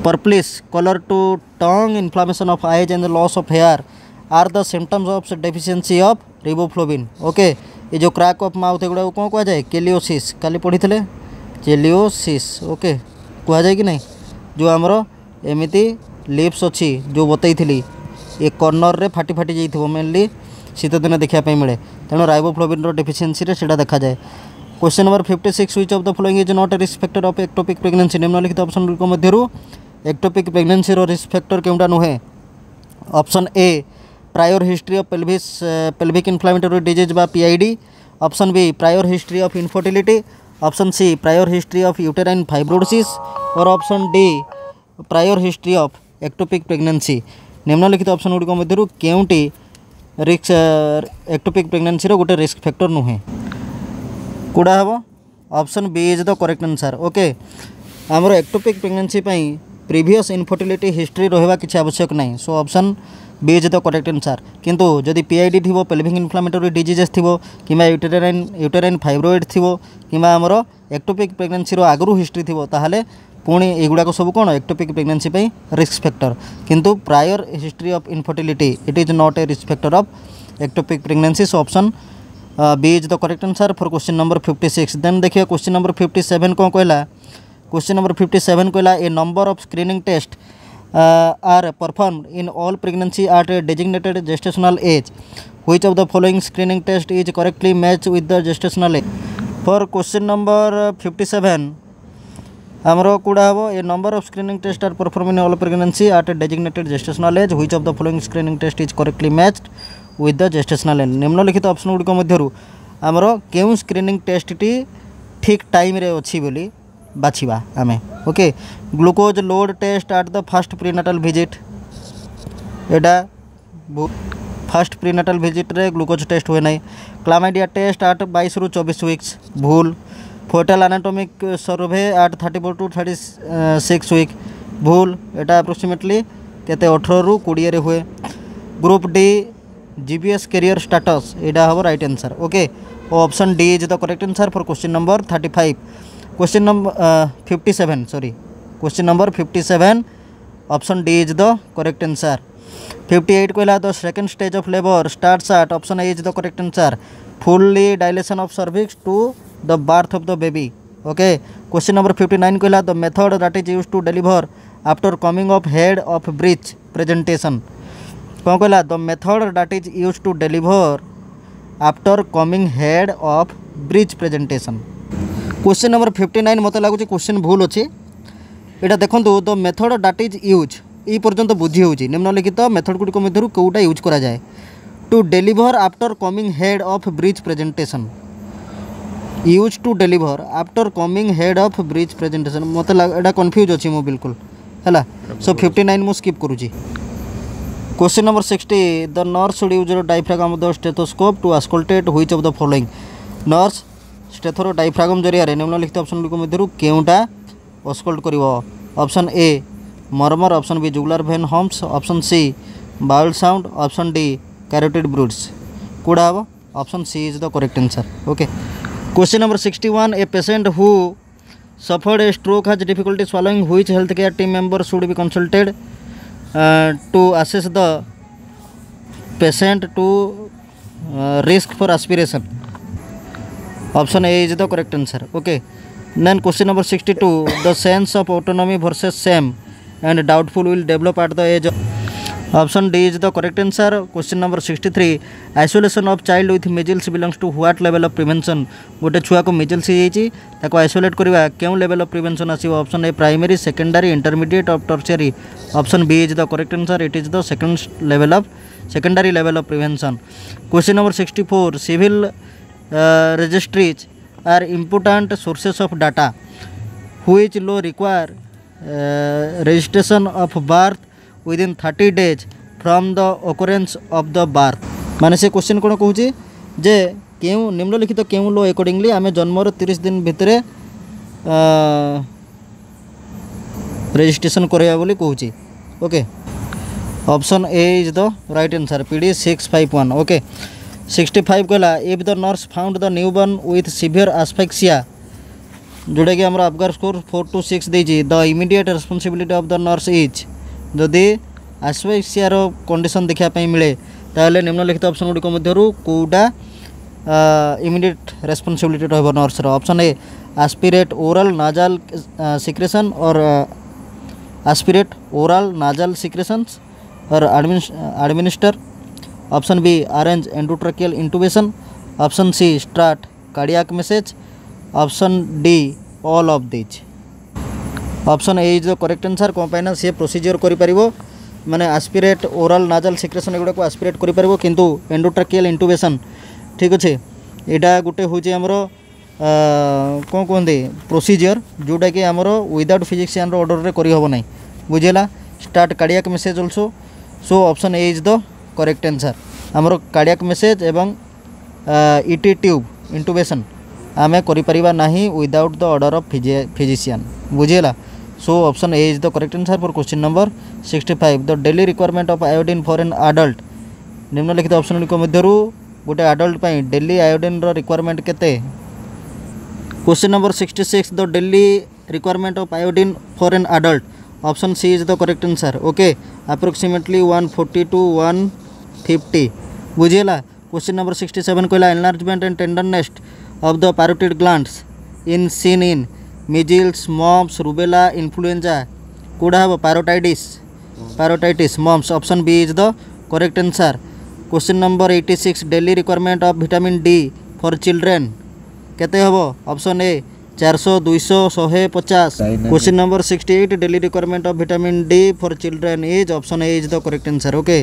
purplish colour to tongue inflammation of eyes and the loss of hair are the symptoms of deficiency of रिबोफ्लोविन okay ये जो crack of mouth एगुड़ा कौन कह जाए केलियोसिस काली पढ़ी थे चेलियोसिस okay कह जाए कि नहीं जो आमर एमती लिप्स अच्छी जो बतई थी ये कॉर्नर रे फाटी फाटी जाइए मेनली शीत दिन देखापी मिले तेणु राइबोफ्लोविन डेफिशिएंसी से देखा जाए question number 56 which of the following is not a risk factor of ectopic pregnancy निम्नलिखित ऑप्शन गुड़िक मध्य एक्टोपिक प्रेगनेंसी रिस्क फैक्टर केउटा नुहे option A prior history of pelvic inflammatory disease बा PID option B prior history of infertility option C prior history of uterine fibrosis और option D prior history of ectopic pregnancy निम्नलिखित option गुड़िक मध्य केउटी risk ectopic pregnancy गोटे risk factor नुहे कूड़ा हम option B is the correct answer. Okay आमर ectopic pregnancy previous infertility history रहा किसी आवश्यक नहीं so option B is the correct answer. किंतु जदि पीआईडी थी पेल्विक इन्फ्लेमेटरी डिजीजेस थी कि यूटेराइन फाइब्रोइड थी कि आमर एक्टोपिक प्रेगनेंसी आगु हिस्ट्री थी ताहले पुणी एगुड़ाक सब कौन एक्टोपिक प्रेगनेंसी रिस्क फैक्टर किंतु prior history of infertility it is not a risk factor of ectopic pregnancy so option B is the correct answer for question number 56। Then देखिए question number 57 कौन कहला क्वेश्चन नंबर 57 कहला a number of screening test are performed in all pregnancy at a designated gestational age which of the following screening test is correctly match with the gestational age. For question number 57 आमर कूड़ा हम a number of screening test are perform in all pregnancy at a designated gestational age which of the following screening test is correctly matched with the gestational age. निम्नलिखित option गुड़िक मध्य आमर केउं screening test टी ठीक time रे अच्छी बोली बाछिबा आमे। Okay glucose load test at the first prenatal visit एटा फर्स्ट प्रीनाटल विजिट रे ग्लूकोज टेस्ट हुए नहीं। क्लामाइडिया टेस्ट एट 22 ରୁ 24 वीक्स भूल। Fetal anatomic survey at 34 to 36 week भूल एटा अप्रोक्सीमेटली केते 18 ରୁ 20 रे हुए। Group D GBS carrier status एटा हम right answer. Okay option D is the correct answer for question number 35। Question number 57 sorry question number 57 option D is the correct answer. 58 कहला the second stage of labour starts at option A is the correct answer fully dilation of cervix to the birth of the baby. Okay question number 59 कहला the method that is used to deliver after coming of head of breech presentation कौन कहला the method that is used to deliver after coming head of breech presentation. Question number 59 मत लगुच question भूल अच्छे यहाँ देखो the method that is use ये पर्यंत बुझी हो निम्नलिखित मेथड गुड़िक मध्य कौटा यूज करा जाए to deliver after coming head of breech presentation use to deliver after coming head of breech presentation मत यहाँ कन्फ्यूज अच्छी मो बिल्कुल है सो 59 मु स्किप करुँची। Question number 60 the nurse should use diaphragm of the stethoscope to auscultate which of the following nurse स्टेथोर डायफ्रागम जरिया निम्नलिखित ऑप्शन गुड़िक मध्य केउटा अस्कल्ट कर option A murmur option B jugular vein hums option C bowel sound option D carotid bruits कूड़ा हम option C is the correct answer. Okay question number 61 a patient who suffered a stroke has difficulty swallowing which health care team member should be consulted to assess the patient to risk for aspiration option A is the correct answer. Okay then question number 62 the sense of autonomy versus same and doubtful will develop at the age option D is the correct answer. Question number 63 isolation of child with measles belongs to what level of prevention गोटे छुआ को measles हो isolate करवा क्यों level of prevention आसो option A primary secondary intermediate of tertiary option B is the correct answer it is the secondary level of prevention. Question number 64 civil registries are important sources of data which law require registration of birth within 30 days from the occurrence of the birth माने से question कौन कहूँ जे क्यों निम्नलिखित क्यों law accordingly आम जन्मर 30 दिन भितर रजिस्ट्रेशन करवा बोली कहूँ। Okay option A is the right answer PD 651। Okay 65 कहला if the nurse found the newborn with severe asphyxia जोटा कि हमारा अबगार स्कोर 4 to 6 देजी the immediate responsibility of the nurse is जदि एस्फिक्सियार कंडीशन देखापी मिले ताहले निम्नलिखित ऑप्शन गुड़िक मध्य कौटा इमीडिएट रेस्पॉन्सिबिलिटी रहिबो नर्स रो option A aspirate oral nasal secretion और एस्पिरेट ओरल नाजल सिक्रेशंस और administer option B arrange endotracheal intubation option C start cardiac massage option D all of these option A is the correct answer कौन पाइना सी procedure करि माने aspirate oral nasal secretion एगुड़ा को aspirate करि किंतु एंडोट्रैकियल इंटुबेशन ठीक अच्छे यहाँ गोटे हूँ आमर कौन कहते प्रोसीजर जोटा कि आमर विदाउट फिजिशियन ऑर्डर रे करि हबो नहीं बुझेगा start cardiac massage also so option A is the correct answer आमर कार्डियक मेसेज एवं ईटी ट्यूब इंटुबेशन आमे करि परिबा नाही without the order of physician बुझेगा so option A is the correct answer for question number 65 the daily requirement of iodine for an adult निम्नलिखित option गुड़िक मध्यरु गोटे अडल्ट पाई डेली आयोडीन रो रिक्वायरमेंट केते question number 66 the daily requirement of iodine for an adult option C is the correct answer okay approximately 140 to 150 बुझेगा question number 67 कहला enlargement and tenderness of the parotid glands in seen in measles mumps rubella influenza कौड़ा हम parotitis mumps option B is the correct answer question number 86 daily requirement of vitamin D for children केते हबो option A 400 200 150 question number 68 daily requirement of vitamin D for children is option A is the correct answer okay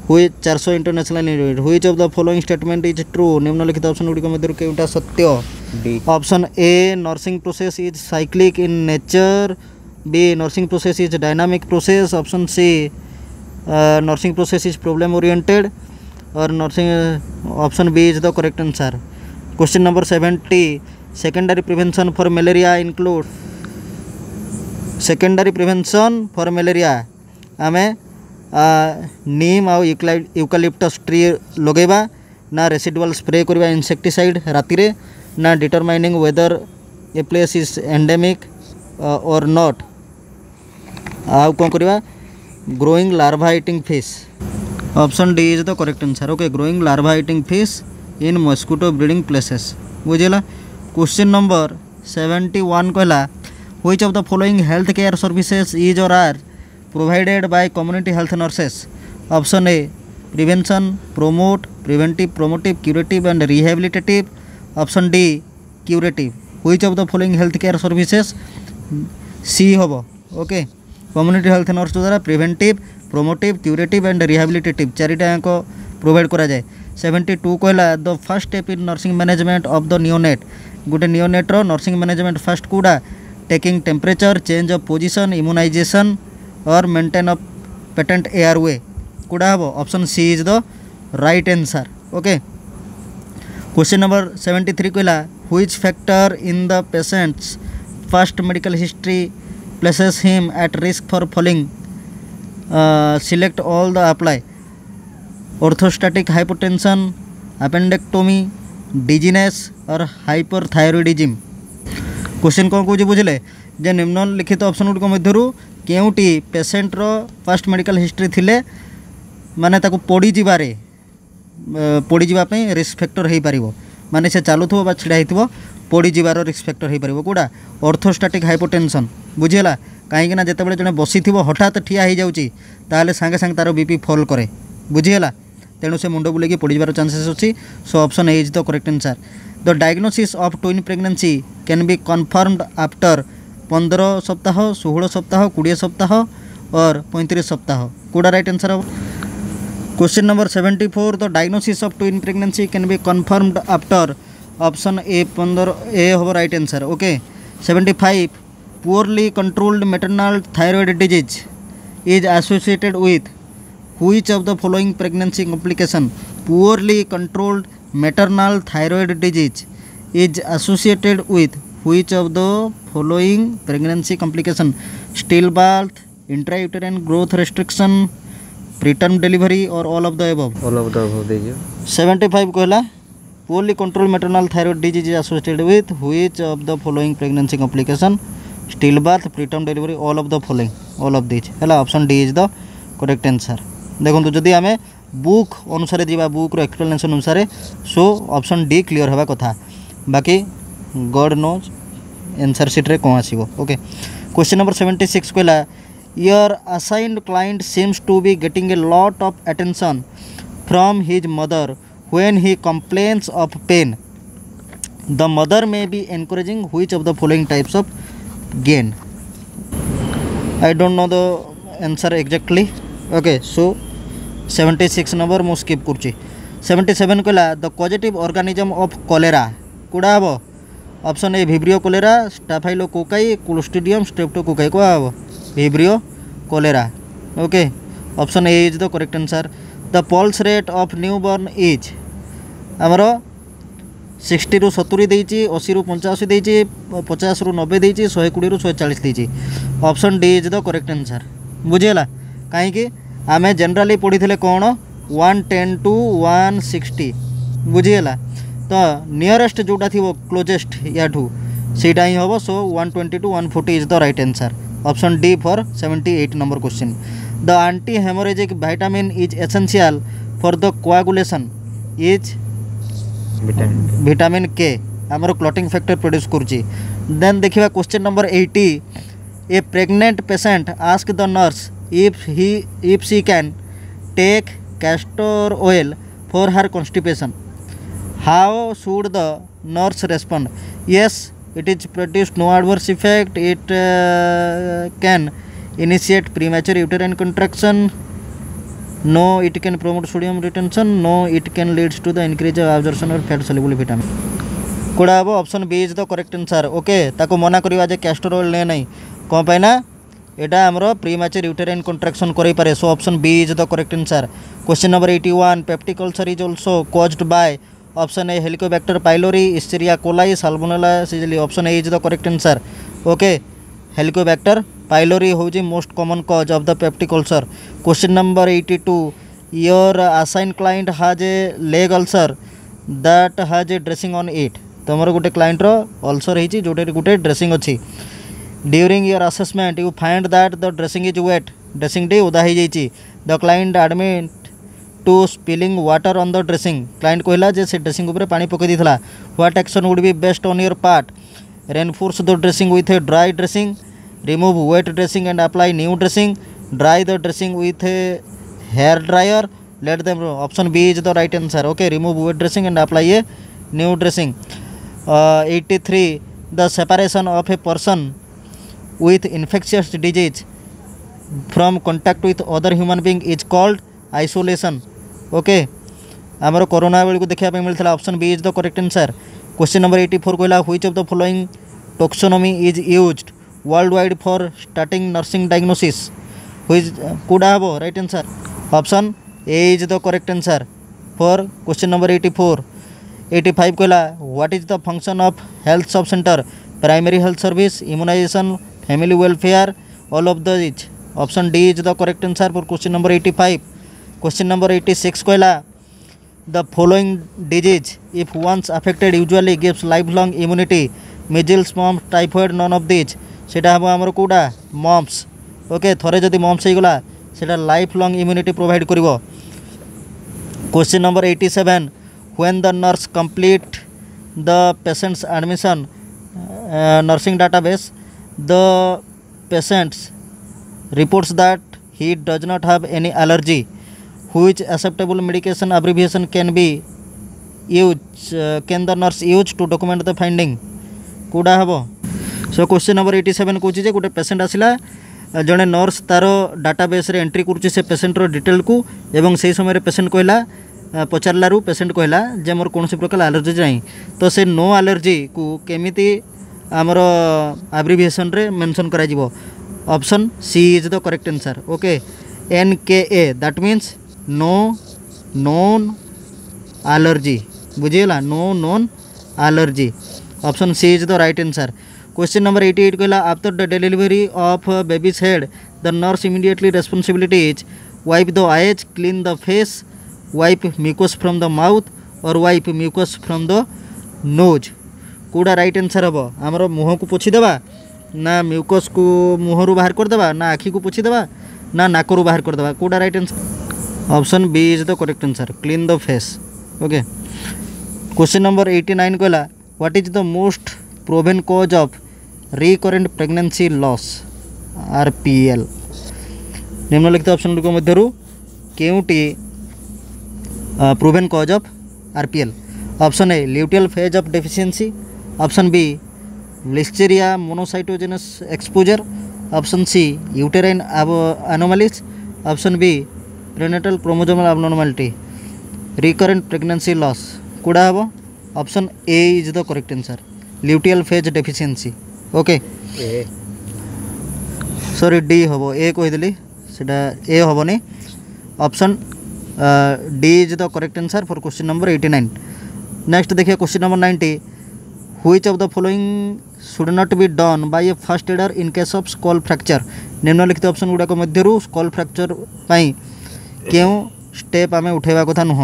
हुई 400 international unit which of the following statement is true निम्नलिखित option गुड़िक मध्य केउटा सत्य option A nursing process is cyclic in nature B nursing process is dynamic process option C nursing process is problem oriented और nursing option B is the correct answer question number 70 secondary prevention for malaria include secondary prevention for malaria आमे नीम आउ eucalyptus tree लगेबा ना residual spray करबा insecticide राति रे ना determining whether a place is endemic or not आउ कौन करबा growing larva eating fish option D is the correct answer okay growing larva eating fish in mosquito breeding places बुझेला question number 71 कहला which of the following health care services is or are provided by community health nurses option A prevention promote preventive promotive curative and rehabilitative option D curative which of the following health care services सी हम okay community health nurse द्वारा preventive promotive curative and rehabilitative चारिटा provide करा जाए 72 कहला the first step in nursing management of the neonate गोटे neonate रो nursing management first कूड़ा taking temperature change of position immunization और मेंटेन ऑफ पेटेंट एयरवे कूड़ा हम option C is the right answer okay question number 73 कहला which factor in the patient's first medical history places him at risk for falling select all the apply orthostatic hypotension appendectomy dizziness और hyperthyroidism question कौन कौन बुझे जे निम्नलिखित option गुड़िक मध्य केउटी पेसेंटर first medical history थिले माने ताको पड़ी जावाई रिस्क फैक्टर हो पार माने से चलुथो बा छिड़ा होइथबो पड़ी जिबार रिस्क फैक्टर हो पार कौटा ऑर्थोस्टैटिक हाइपोटेंशन बुझेगा कहीं जिते जड़े बसी हठात ठिया हो जाऊँगी ताले सांगे सांगे तार बीपी फॉल करे बुझीगला तेणु से मुंड बुले पड़ जाबार चांसेस अच्छी सो option A is the correct answer the diagnosis of twin pregnancy can be confirmed after 15 सप्ताह 16 सप्ताह 20 सप्ताह और 35 सप्ताह कौटा राइट आंसर हम question number 74 the diagnosis of twin pregnancy can be confirmed after option A 15 ए हम right answer okay 75 poorly controlled maternal thyroid disease is associated with which of the following pregnancy complication poorly controlled maternal thyroid disease is associated with which of the following pregnancy complication stillbirth intrauterine growth restriction preterm delivery or all of the above दीजिए 75 कहला poorly controlled maternal thyroid disease is associated with which of the following pregnancy complication stillbirth preterm delivery all of the following all of these है option D is the correct answer देखो जदि आम book अनुसार जा book रो explanation अनुसार सो option D clear हवा कथा बाकी गॉड नोज आंसर शीट रे कौन आसीबो ओके क्वेश्चन नंबर 76 कहला your assigned client seems to be getting a lot of attention from his mother when he complains of pain the mother may be encouraging which of the following types of gain I don't know the answer exactly okay so 76 number मु skip करची 77 कहला the causative organism of cholera कोड़ा हबो option A vibrio cholera staphylococci clostridium streptococci को हबो vibrio cholera. Okay, option A is the correct answer. The pulse rate of newborn is आमर 60 ରୁ 70 देइछि, 80 ରୁ 85 देइछि, 50 ରୁ 90 देइछि, 120 ରୁ 140 देइछि. Option D is the correct answer. बुझिला कहीं आमे जनरली पढ़ी थे कौन 110 to 160 बुझीगला. तो नियरेस्ट जोटा थी क्लोजेस्ट या सेटा ही हम. सो 120 to 140 is the right answer. Option D for 78 number question. The anti haemorrhagic vitamin is essential for the coagulation is vitamin के आमर क्लॉटिंग फैक्टर प्रोड्यूस करुच्ची. देन देखिए question number 80. A pregnant patient ask the nurse if she can take castor oil for her constipation. How should the nurse respond? Yes, it is produced no adverse effect. It can initiate premature uterine contraction. No, it can promote sodium retention. No, it can lead to the increase of absorption of fat soluble vitamin. कोड़ा हम option B is the correct answer. Okay ताको मना करवा जे castor oil ले नहीं कौन पाई ना एटा आमर प्रीमैच्योर यूटेराइन कंट्राक्शन करें पारे. So option B is the correct answer. Question number 81. Peptic ulcer is also caused by option A Helicobacter pylori, Escherichia coli, Salmonella Shigella. Option A is the correct answer. Okay Helicobacter pylori हूँ most common cause of the peptic ulcer. Question number 82. Your assign client has a leg ulcer that हाज ए dressing on it. तुमर गोटे क्लाइंटर ulcer होती जोटे गोटे dressing अच्छी. During your assessment you find that the dressing is wet. Dressing टी उदा हो जाइए. The client admit to spilling water on the dressing. Client कहला जे से ड्रेसिंग ऊपर पानी पकई देथिला. What action would be best on your part? Reinforce the dressing with a dry dressing, remove wet dressing and apply new dressing, dry the dressing with a hair dryer, let them. Option B is the right answer. Okay remove wet dressing and apply a new dressing. 83. The separation of a person with infectious disease from contact with other human being is called isolation. Okay आमर corona बेल को देखा मिलता. Option B is the correct answer. Question number 84 कहला which of the following taxonomy is used world wide for starting nursing diagnosis. Which कोडा हबो right answer. Option A is the correct answer for question number 84. 85 कहला what is the function of health sub centre? Primary health service, immunization, family welfare, all of the is. Option D is the correct answer for question number 85. Question number 86 कहला the following disease if once affected usually gives life long immunity. Measles, mumps, typhoid, none of these. सेटा हम आमर कोडा mums. Okay थरे जदि mumps होगला सेटा life long immunity provide करिवो. Question number 87. When the nurse complete the patient's admission nursing database, the patient reports that he does not have any allergy. Which acceptable medication abbreviation can be used? Can the nurse use to document the finding? कोडा हबो. सो question number 87 कहूँ जे गोटे patient आसला जड़े nurse तार database रे entry करुच्ची से पेशेंटर detail को एवं से समय पेशेंट कहला पचारू पेशेंट कहला जे मोर कौन प्रकार एलर्जी नहीं. तो से नो एलर्जी को केमिति आमर एब्रिविएशन रे मेंशन करा जिवो. Option C is the correct answer. Okay NKA that means no known allergy. बुझीगला no known allergy. Option C is the right answer. Question number 88 कहला after the delivery of babies head the nurse immediately responsibility is wipe the eyes, clean the face, wipe mucus from the mouth or wipe mucus from the nose. कोडा right answer हम आमर मुह को पोछीदेवा ना mucus को मुहर बाहर करदेवा ना आखि को पोछीदेवा ना नाकरू बाहर करदेवा. कोडा right answer. Option B is the correct answer clean the face. Okay question number 89 कहला what is the most proven cause of recurrent pregnancy loss RPL. निम्नलिखित ऑप्शन गुड़िक मध्यरु केउटी proven cause of RPL? Option A luteal phase of deficiency, option B Listeria monocytogenes exposure, option C uterine anomalies, option B prenatal chromosomal abnormality. Recurrent pregnancy loss कोड़ा हम option A is the correct answer luteal phase deficiency. Okay sorry D हम A कहीदेली सेटा A हेनी option D is the correct answer for question number 89। Next देखिए question number 90 which of the following should not be done by a first aider in case of skull fracture. निम्नलिखित option गुड़ाक मध्यरु skull fracture पाई क्यों step आम उठेबा कथा नुह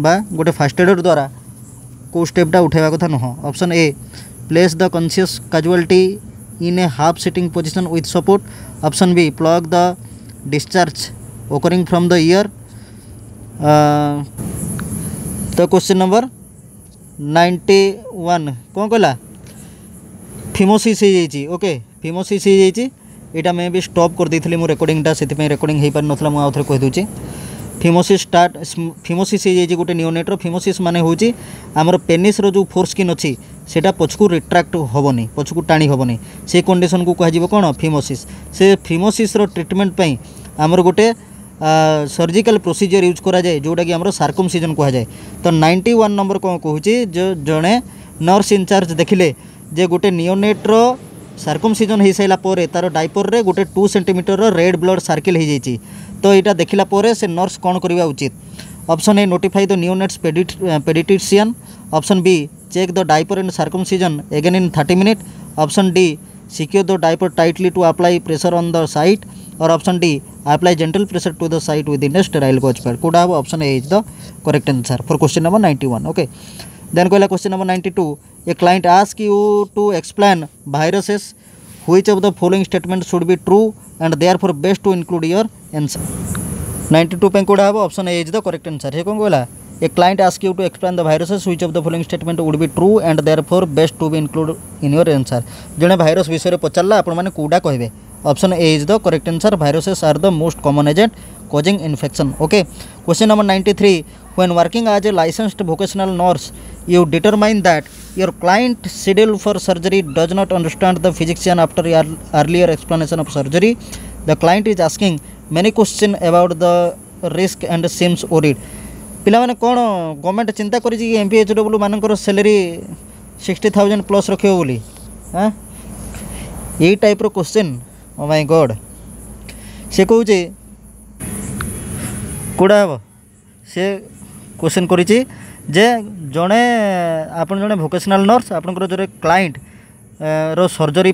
बा गोटे फर्स्ट एडर द्वारा को स्टेपटा उठेबा कथा नुह। Option A place the conscious casualty in a half sitting position with support. Option B plug the discharge occurring from the ear. तो क्वेश्चन नंबर 91 कौन कहला फिमोसिस हो जाइए। ओके फिमोसिस हो जाइए यहाँ मैं भी स्टॉप कर दी मो रेकर्डिंगटा से रेकर्डिंग हो पार नाला मुझे आउे कहीदे फिमोसिस स्टार्ट फिमोसिस हो जाइए गोटे नियोनेटर। फिमोसिस माने हूँ आमर पेनिस रो जो फोर स्किन अच्छी सेटा पछकू रिट्राक्ट हेनी पछकू टाणी हेनी से कंडीशन को कह कौन फिमोसिस। से फिमोसिस रो ट्रिटमेंट पाई आमर गोटे सर्जिकल प्रोसीजर यूज करा जाए जोटा कि आमर सार्कमसिजन कह जाए। तो 91 नंबर कौन कहूँ जो जड़े नर्स इनचार्ज देखिले जे गोटे नियोनेटर सार्कमसिजन हो सारापर तार डाइपर रे गोटे 2 सेंटीमीटर रेड ब्लड सर्किल हो जाइए। तो यहाँ देखला पोरे से नर्स कौन करवा उचित। Option A notify the neonate's paediatrician. Option B check the diaper and circumcision again in 30 minute. Option D secure the diaper tightly to apply pressure on the site. और option D apply gentle pressure to the site within a sterile gauze pad. कोटा हम option A is the correct answer for question number 91। Okay then कहला question number 92 a client ask you to explain viruses which of the following statement should be true and therefore best to include your answer. 92 पे कोड़ा हम option A is the correct answer. हे कौन कहला a client ask you to explain the viruses which of the following statement would be true and therefore best to be include in your answer. जड़े virus विषय में पचारा आपण मैंने कौटा कहे option A is the correct answer. Viruses are the most common agent causing infection. Okay question number 93 when working as a licensed vocational nurse you determine that your client schedule for surgery does not understand the physician after earlier explanation of surgery. The client is asking many questions about the risk and seems worried. पिला माने कौन government चिंता करी MPHW मानकर salary 60,000 plus रखियो बोली हाँ यही टाइप रो क्वेश्चन। ओ माय गॉड से कहूँ कौड़ा हम से क्वेश्चन करी जे जड़े आप जड़े भोकेशनल नर्स आपंकर जो क्लाइंट रो सर्जरी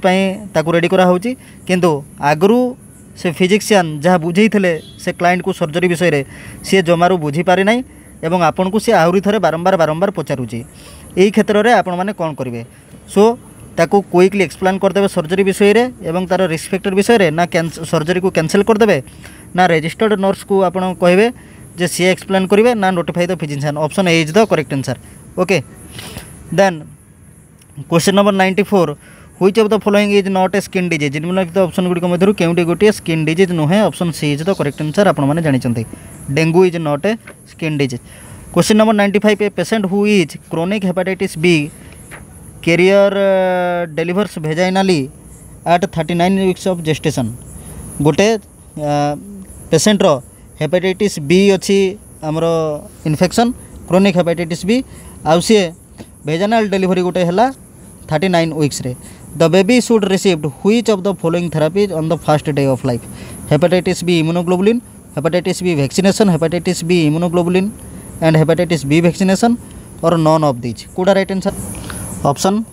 ताकू रेडी करा होची किंतु आगरू से फिजिशियन जहाँ बुझे से क्लाइंट को सर्जरी विषय रे सी जमारू बुझी पारि नाही एवं आपन को सी आहरी थरे बारंबार पचारुची यही क्षेत्र में आपण मैंने कौन करेंगे। सो ताकू क्विकली एक्सप्लेन करदे सर्जरी विषय रे एवं तार रिस्क फैक्टर विषय रे ना सर्जरी को कैंसिल करदे ना रजिस्टर्ड नर्स को आपण कहे जे सी एक्सप्लेन करेंगे ना notify the physician. Option A is the correct answer. Okay then question number 94 which of the following is not a skin disease. निम्नलिखित ऑप्शन गुड़िक मध्य केउटी गोटे स्किन डिजीज नुहे। Option C is the correct answer. आपण मैंने जानी dengue is not a skin disease. Question number 95 a patient who is chronic hepatitis B carrier delivers vaginally at 39 weeks of gestation. गोटे patient रो hepatitis B अच्छी आमर infection chronic hepatitis B आउ सी भेजाइनाल delivery गोटे है 39 weeks रे। The baby should received which of the following therapies on the first day of life. Hepatitis B immunoglobulin hepatitis B vaccination hepatitis B immunoglobulin and hepatitis B vaccination or none of these. कोड़ा right answer option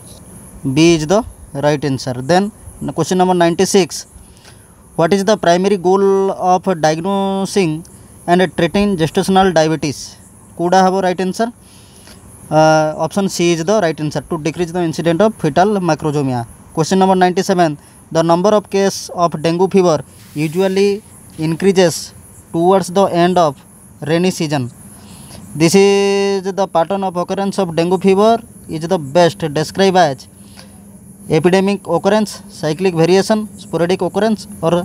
B is the right answer. Then question number 96 what is the primary goal of diagnosing and treating gestational diabetes. कोड़ा हम right answer option C is the right answer to decrease the incident of fetal microsomia. Question number 97 the number of case of dengue fever usually increases towards the end of rainy season. This is the pattern of occurrence of dengue fever is the best described as epidemic occurrence, cyclic variation, sporadic occurrence or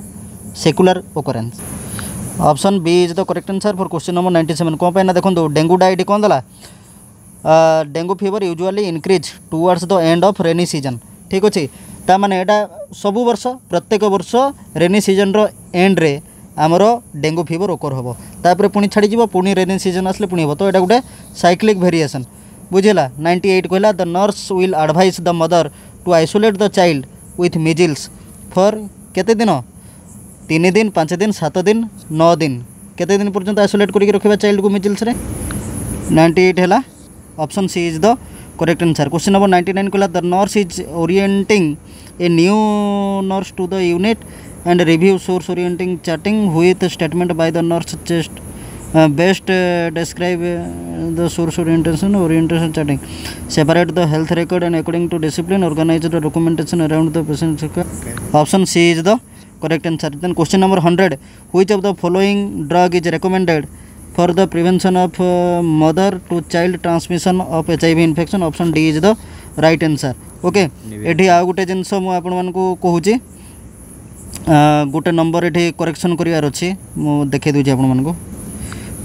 secular occurrence। Option B is the correct answer for question number 97। कौन पाइना देखो dengue diet कौन देला dengue fever usually increase towards the end of rainy season. ठीक अच्छे ता माने एटा सब वर्ष प्रत्येक वर्ष रेनी सीजन रो एंड रे आमर डेंगू फीवर ओकर हम तापर पुणी छाड़ी पुणी रेनी सीजन आसले पुणी हम। तो यहाँ गोटे साइक्लिक वेरिएशन बुझेगा। 98 कहला the nurse will advise the mother to isolate the child with measles for केते दिन 3 दिन 5 दिन 7 दिन 9 दिन केते दिन पर्यंत आइसोलेट करके रखिबा चाइल्ड को मिजिल्स रे 98 हैला option C is the correct answer. Question number 99 कहला the nurse is orienting a new nurse to the unit and review source orienting chatting with statement by the nurse just best describe the source orientation chatting separate the health record and according to discipline organize the documentation around the patient option C is the correct answer। then question number 100 which of the following drug is recommended for the prevention of mother to child transmission of HIV infection option D is the right answer। okay एठी आ गुटे जिंस मु आपण मानकू कहूची गोटे number ये correction करार अच्छी मुझे देखे दूसरी आपण मानक।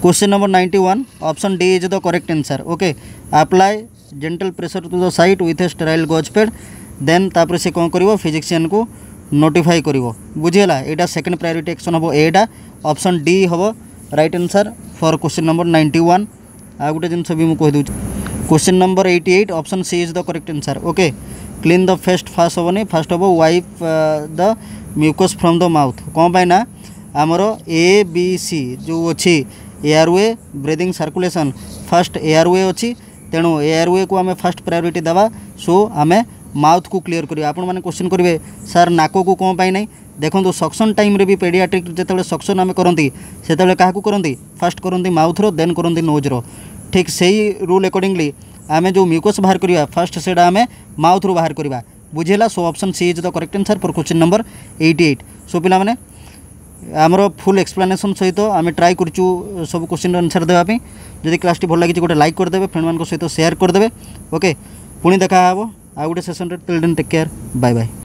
Question number 91 option D is the correct answer. Okay apply gentle pressure to the site with a sterile gauze pad then तापर से कौन कर फिजिशियन को नोटिफाई कर बुझीगला यहाँ सेकेंड प्रायोरिटी एक्शन हम एटा ऑप्शन डी हम right answer for question number 91। आ गोटे जिन भी मुझे कहीदे question number 88 option C is the correct answer. Okay clean the face first हेनी फास्ट हम wipe the mucus from the mouth कौन पाई ना आमर ए बी सी जो अच्छी airway breathing circulation first airway अच्छी तेणु एयरवे को आम फास्ट प्रायोरिटी देवा सो आम माउथ को क्लीयर करिया। आपण माने क्वेश्चन करेंगे सर नाक को कौन पाई ना देखो सक्शन टाइम रे भी पेडियाट्रिक जिते सक्शन आम करती से क्या करती फास्ट करती माउथ रो देन करती नोज रो ठीक सही रूल अकॉर्डिंगली आम जो म्यूकस बाहर करिया फास्ट से आम माउथ रो बाहर करिया बुझेला। So option C is the correct answer for question number 88। So पिला माने आमर फुल एक्सप्लेनेशन सहित आम ट्राई करूँ सब क्वेश्चन आंसर देवाई जदि क्लास भल लगी गोटे लाइक करदे फ्रेंड मान सहित शेयर करदे। ओके पुणी देखा आ गोटे session till then take care bye bye.